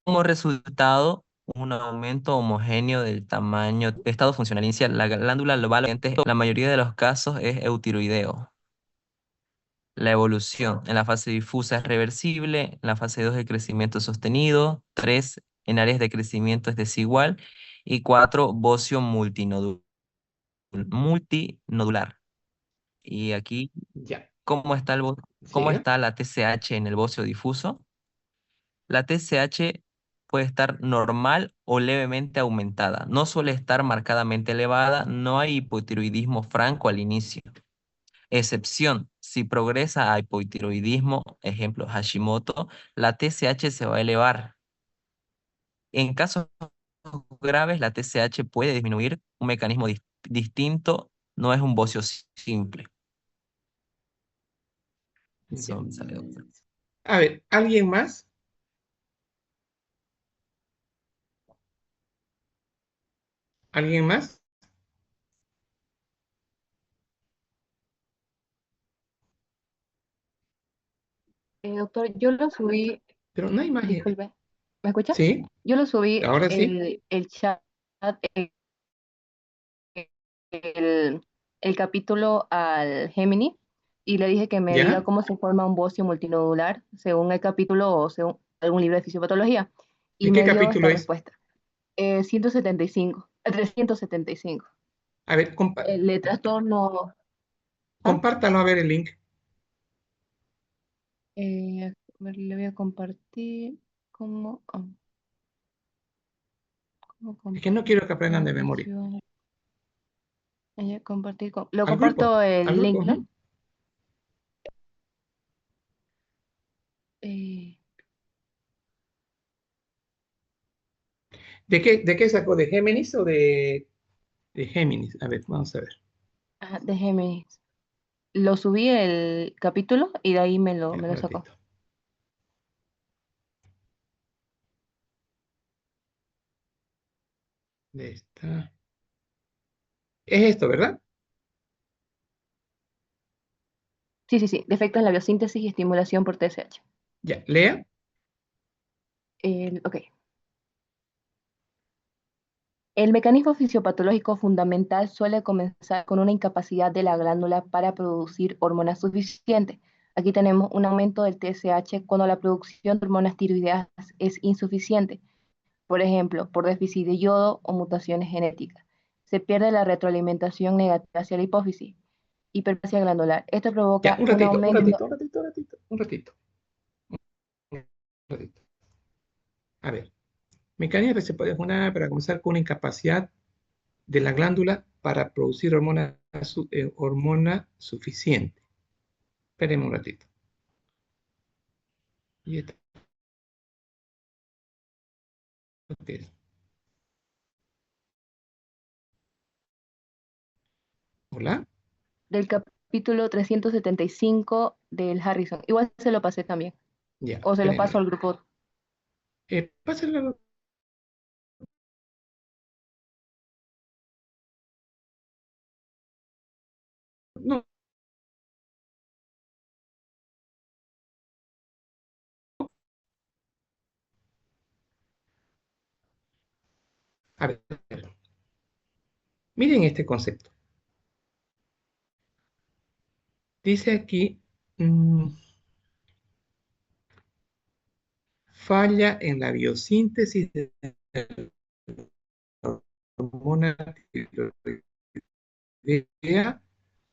Como resultado, un aumento homogéneo del tamaño, estado funcional inicial. La glándula lobar, la mayoría de los casos es eutiroideo. La evolución en la fase difusa es reversible, en la fase 2 el crecimiento es sostenido, 3 en áreas de crecimiento es desigual y 4 bocio multinodular. Y aquí, Ya. ¿cómo está cómo ¿Sigue? está la TSH en el bocio difuso? La TSH puede estar normal o levemente aumentada. No suele estar marcadamente elevada, no hay hipotiroidismo franco al inicio. Excepción, si progresa a hipotiroidismo, ejemplo Hashimoto, la TSH se va a elevar. En casos graves, la TSH puede disminuir, un mecanismo distinto, no es un bocio simple. Ya. Eso me sale, doctor. A ver, ¿alguien más? ¿Alguien más? Doctor, yo lo subí, Pero no hay más. disculpe, ¿me escucha? ¿Sí? Yo lo subí ¿Ahora sí? el chat, el, el- el capítulo al Gemini y le dije que me diga ¿Ya? cómo se forma un bocio multinodular según el capítulo o según algún libro de fisiopatología y ¿De qué me dio capítulo esta es? respuesta. 175, 375. A ver, El trastorno, ¿ah? compártalo a ver el link. A ver, le voy a compartir cómo, cómo Es que no quiero que aprendan de compartir memoria. sesión. Compartir lo al grupo, comparto el al grupo. link, ¿no? Ujú. Eh, De qué sacó? ¿De Géminis o de Géminis? A ver, vamos a ver. déjeme. Lo subí el capítulo y de ahí me Ya, me un lo sacó. ratito. De esta. Es esto, ¿verdad? Sí, sí, sí. Defectos en la biosíntesis y estimulación por TSH. Ya, lea. Ok. El mecanismo fisiopatológico fundamental suele comenzar con una incapacidad de la glándula para producir hormonas suficientes. Aquí tenemos un aumento del TSH cuando la producción de hormonas tiroideas es insuficiente, por ejemplo, por déficit de yodo o mutaciones genéticas. Se pierde la retroalimentación negativa hacia la hipófisis, hiperplasia glandular. Esto Ya, provoca un un ratito, un aumento. ratito, un ratito, un ratito, un ratito, un ratito. A ver, mecanismo se puede una para comenzar con una incapacidad de la glándula para producir hormona suficiente. Esperemos un ratito. ¿Y esto qué es? ¿Hola? Del capítulo 375 del Harrison. Igual se lo pasé también. Ya, O se los esperemos. paso al grupo. Pásenlo. No, a ver. Miren este concepto. Dice aquí, falla en la biosíntesis de la hormona tiroidea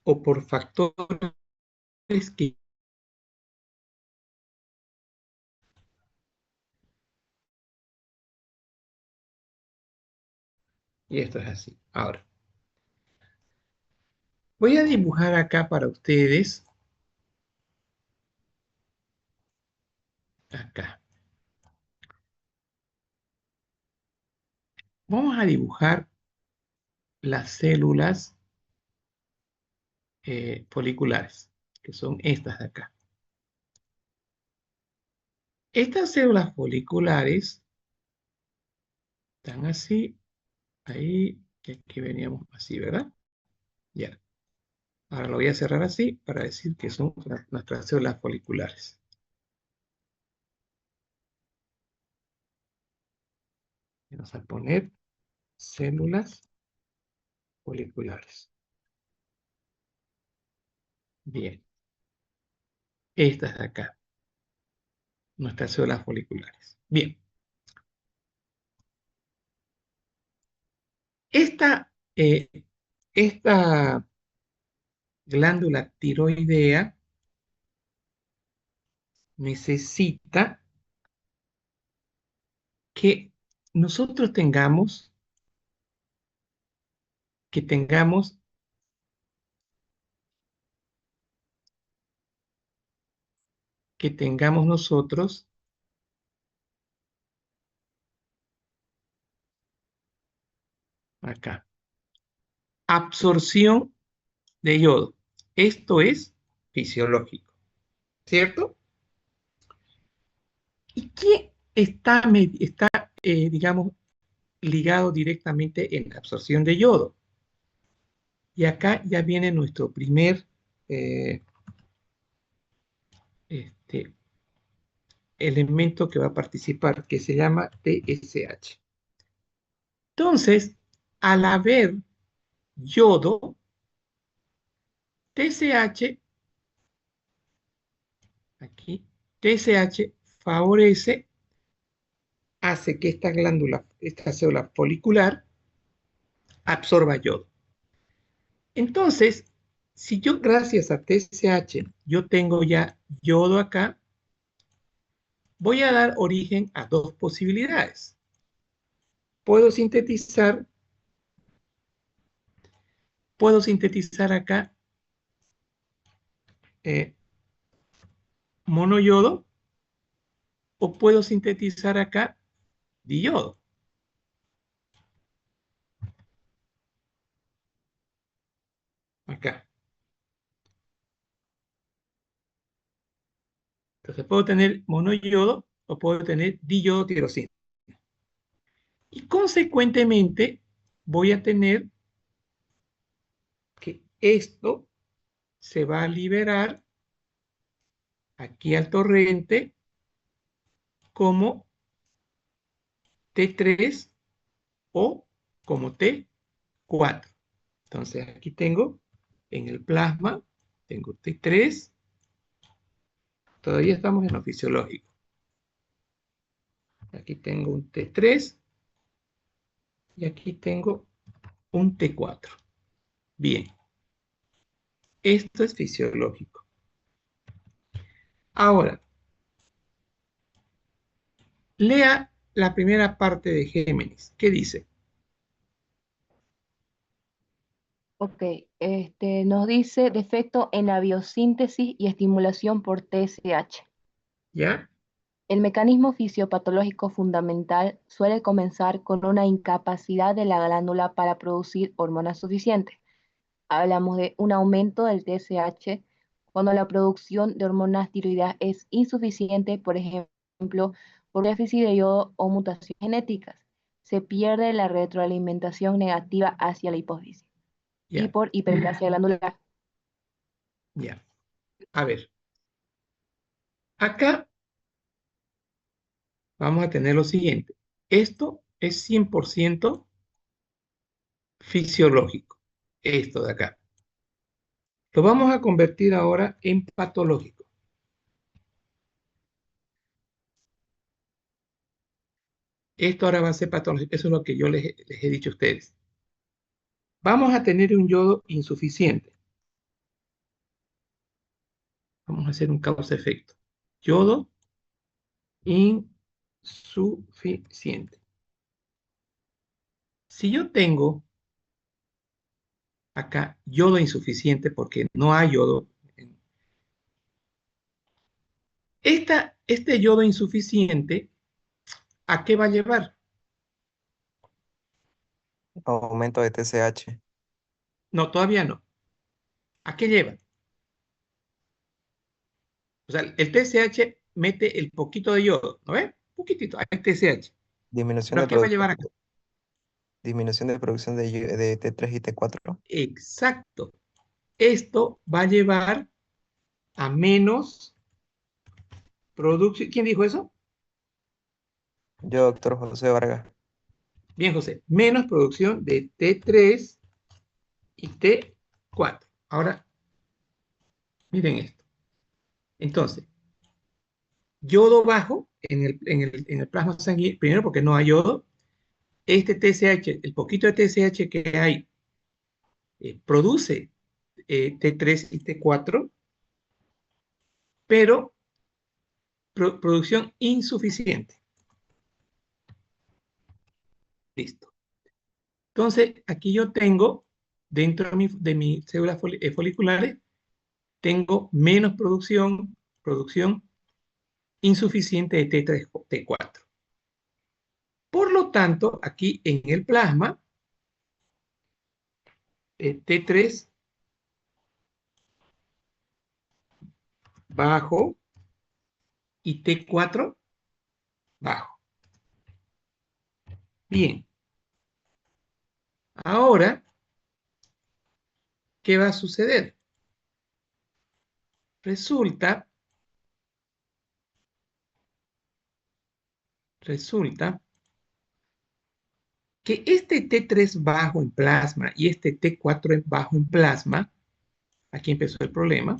o por factores que... Y esto es así. Ahora, voy a dibujar acá para ustedes, acá. Vamos a dibujar las células foliculares, que son estas de acá. Estas células foliculares están así, ahí, que aquí veníamos así, ¿verdad? Ya. Ahora lo voy a cerrar así para decir que son nuestras células foliculares. Vamos a poner células foliculares. Bien. Estas de acá, nuestras células foliculares. Bien. Esta, esta glándula tiroidea necesita que nosotros que tengamos, que tengamos nosotros acá absorción de yodo. Esto es fisiológico, ¿cierto? ¿Y qué está digamos, ligado directamente en la absorción de yodo? Y acá ya viene nuestro primer eh, este, elemento que va a participar, que se llama TSH. Entonces, al haber yodo, TSH, aquí, TSH favorece, hace que esta glándula, esta célula folicular, absorba yodo. Entonces, si yo gracias a TSH, yo tengo ya yodo acá, voy a dar origen a dos posibilidades. Puedo sintetizar puedo sintetizar acá monoyodo o puedo sintetizar acá diyodo. Acá. Entonces puedo tener monoyodo o puedo tener diyodo tirosina. Y consecuentemente voy a tener que esto se va a liberar aquí al torrente como T3 o como T4. Entonces aquí tengo en el plasma, tengo T3, todavía estamos en lo fisiológico. Aquí tengo un T3 y aquí tengo un T4. Bien, esto es fisiológico. Ahora, lea la primera parte de Géminis. ¿Qué dice? Ok, nos dice defecto en la biosíntesis y estimulación por TSH. ¿Ya? El mecanismo fisiopatológico fundamental suele comenzar con una incapacidad de la glándula para producir hormonas suficientes. Hablamos de un aumento del TSH cuando la producción de hormonas tiroideas es insuficiente, por ejemplo, por déficit de yodo o mutaciones genéticas. Se pierde la retroalimentación negativa hacia la hipófisis y Ya, por hiperplasia glandular. ya. A ver, acá vamos a tener lo siguiente. Esto es 100% fisiológico. Esto de acá. Lo vamos a convertir ahora en patológico. Esto ahora va a ser patológico. Eso es lo que yo les he dicho a ustedes. Vamos a tener un yodo insuficiente. Vamos a hacer un causa-efecto. Yodo insuficiente. Si yo tengo acá yodo insuficiente porque no hay yodo, este yodo insuficiente, ¿a qué va a llevar? Aumento de TSH. No, todavía no. ¿A qué lleva? O sea, el TSH mete el poquito de yodo, ¿no ves? Poquitito, hay TSH. Disminución ¿Pero a de qué va a producción, llevar acá? disminución de producción de T3 y T4. Exacto. Esto va a llevar a menos producción. ¿Quién dijo eso? Yo, doctor José Vargas. Bien, José. Menos producción de T3 y T4. Ahora, miren esto. Entonces, yodo bajo en el plasma sanguíneo, primero porque no hay yodo. Este TSH, el poquito de TSH que hay, produce T3 y T4, pero producción insuficiente. Listo. Entonces, aquí yo tengo, dentro de mis células foliculares, tengo menos producción insuficiente de T3, T4. Por lo tanto, aquí en el plasma, T3 bajo y T4 bajo. Bien. Ahora, ¿qué va a suceder? Resulta que este T3 bajo en plasma y este T4 bajo en plasma, aquí empezó el problema,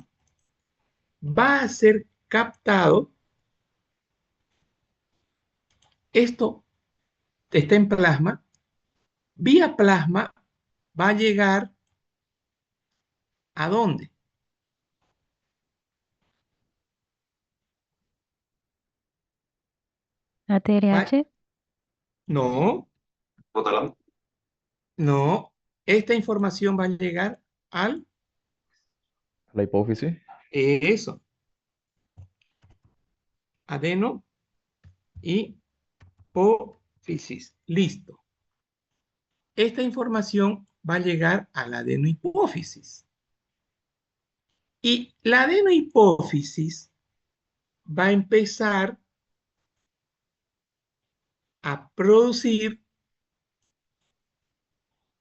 va a ser captado. Esto está en plasma, vía plasma va a llegar ¿a dónde? Va- ATRH, no, Hipotálamo. no. Esta información va a llegar al La hipófisis. eso, adeno hipófisis. Listo. Esta información va a llegar a la adenohipófisis. Y la adenohipófisis va a empezar a producir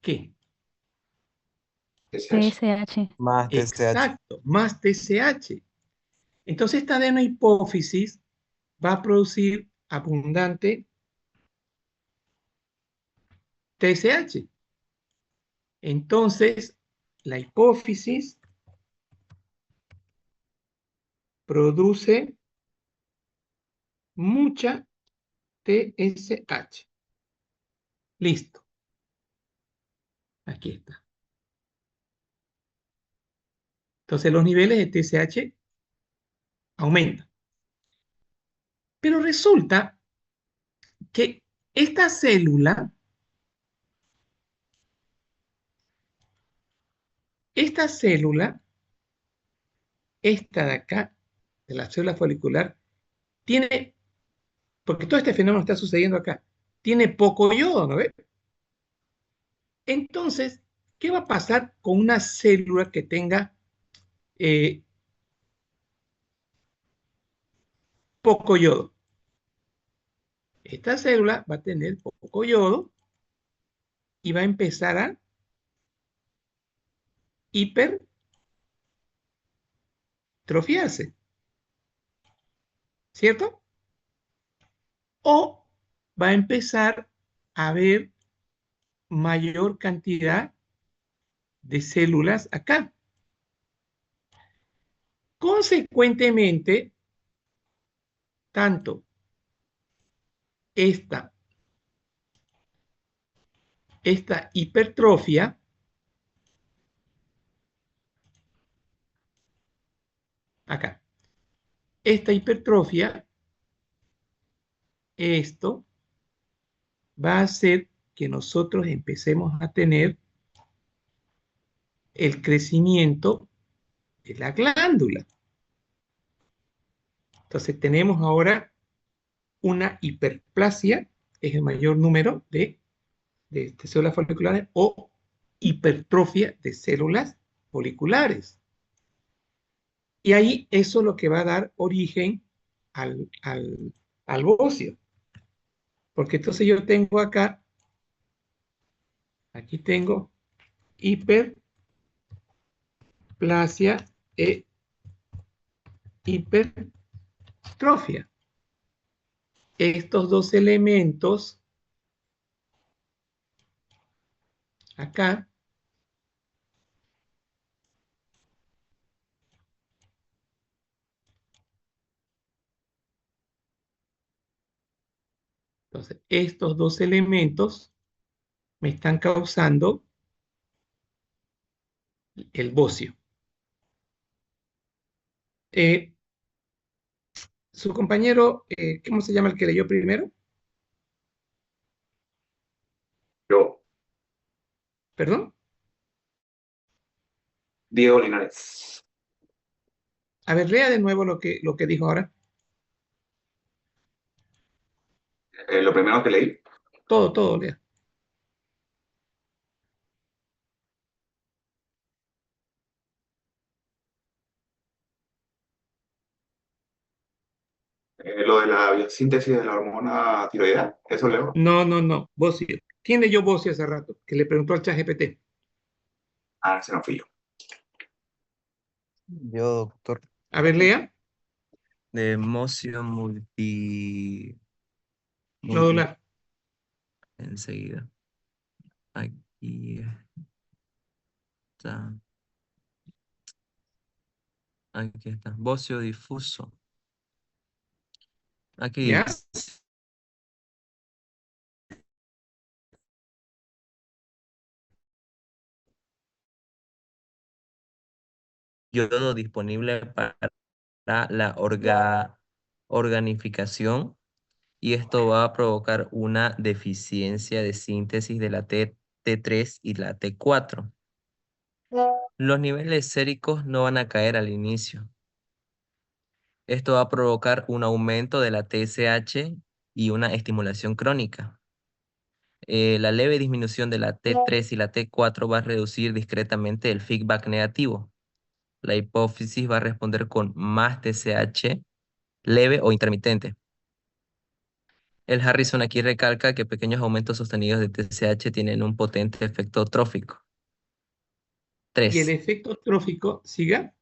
¿qué? TSH. Más TSH. Exacto, más TSH. Entonces esta adenohipófisis va a producir abundante TSH. Entonces, la hipófisis produce mucha TSH. Listo. Aquí está. Entonces los niveles de TSH aumentan. Pero resulta que esta célula, esta de acá, de la célula folicular, tiene, porque todo este fenómeno está sucediendo acá, tiene poco yodo, ¿no ves? Entonces, ¿qué va a pasar con una célula que tenga poco yodo? Esta célula va a tener poco yodo y va a empezar a hipertrofiarse, ¿cierto? O va a empezar a haber mayor cantidad de células acá. Consecuentemente, tanto esta hipertrofia acá, esta hipertrofia, esto va a hacer que nosotros empecemos a tener el crecimiento de la glándula. Entonces tenemos ahora una hiperplasia, es el mayor número de células foliculares, o hipertrofia de células foliculares. Y ahí eso es lo que va a dar origen al bocio. Porque entonces yo tengo acá, aquí tengo hiperplasia e hipertrofia. Estos dos elementos acá entonces estos dos elementos me están causando el bocio. Su compañero, ¿cómo se llama el que leyó primero? Yo, ¿Perdón? Diego Linares. A ver, lea de nuevo lo que dijo ahora. Lo primero que leí, Todo, lea. lo de la biosíntesis de la hormona tiroidea, eso leo. No, bocio. ¿Quién leyó bocio hace rato? Que le preguntó al ChatGPT. Ah, ese no fui yo. Yo, doctor, A ver, lea. de moción Nodular. enseguida. Aquí está. Aquí está. Bocio difuso. Aquí ¿Ya? dice, yodo disponible para la organificación, y esto va a provocar una deficiencia de síntesis de la T3 y la T4. Los niveles séricos no van a caer al inicio. Esto va a provocar un aumento de la TSH y una estimulación crónica. La leve disminución de la T3 y la T4 va a reducir discretamente el feedback negativo. La hipófisis va a responder con más TSH leve o intermitente. El Harrison aquí recalca que pequeños aumentos sostenidos de TSH tienen un potente efecto trófico. Y el 3. efecto trófico, siga.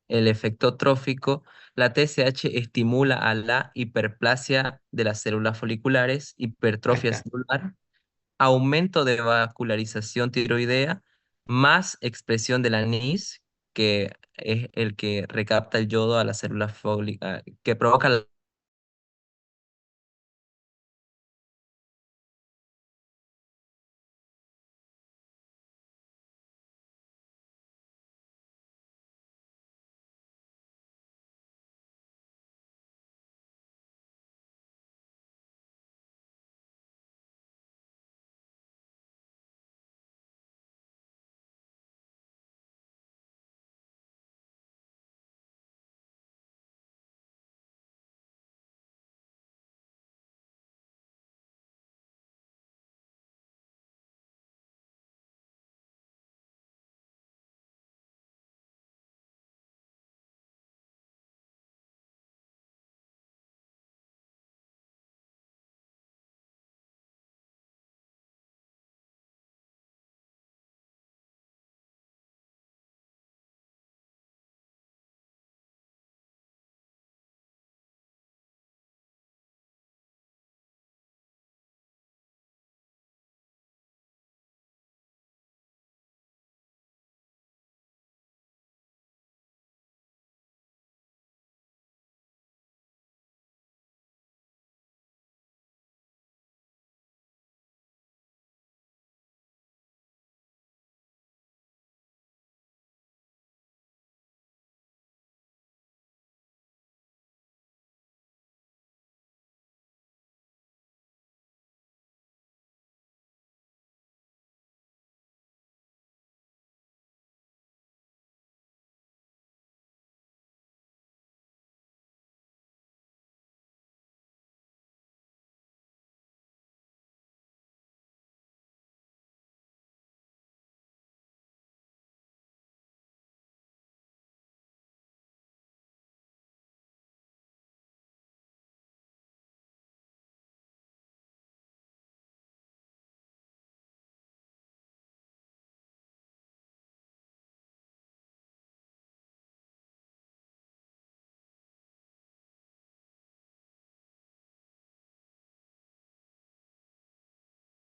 El efecto trófico, la TSH estimula a la hiperplasia de las células foliculares, Ahí hipertrofia está. celular, aumento de vascularización tiroidea, más expresión de la NIS, que es el que recapta el yodo a las células que provoca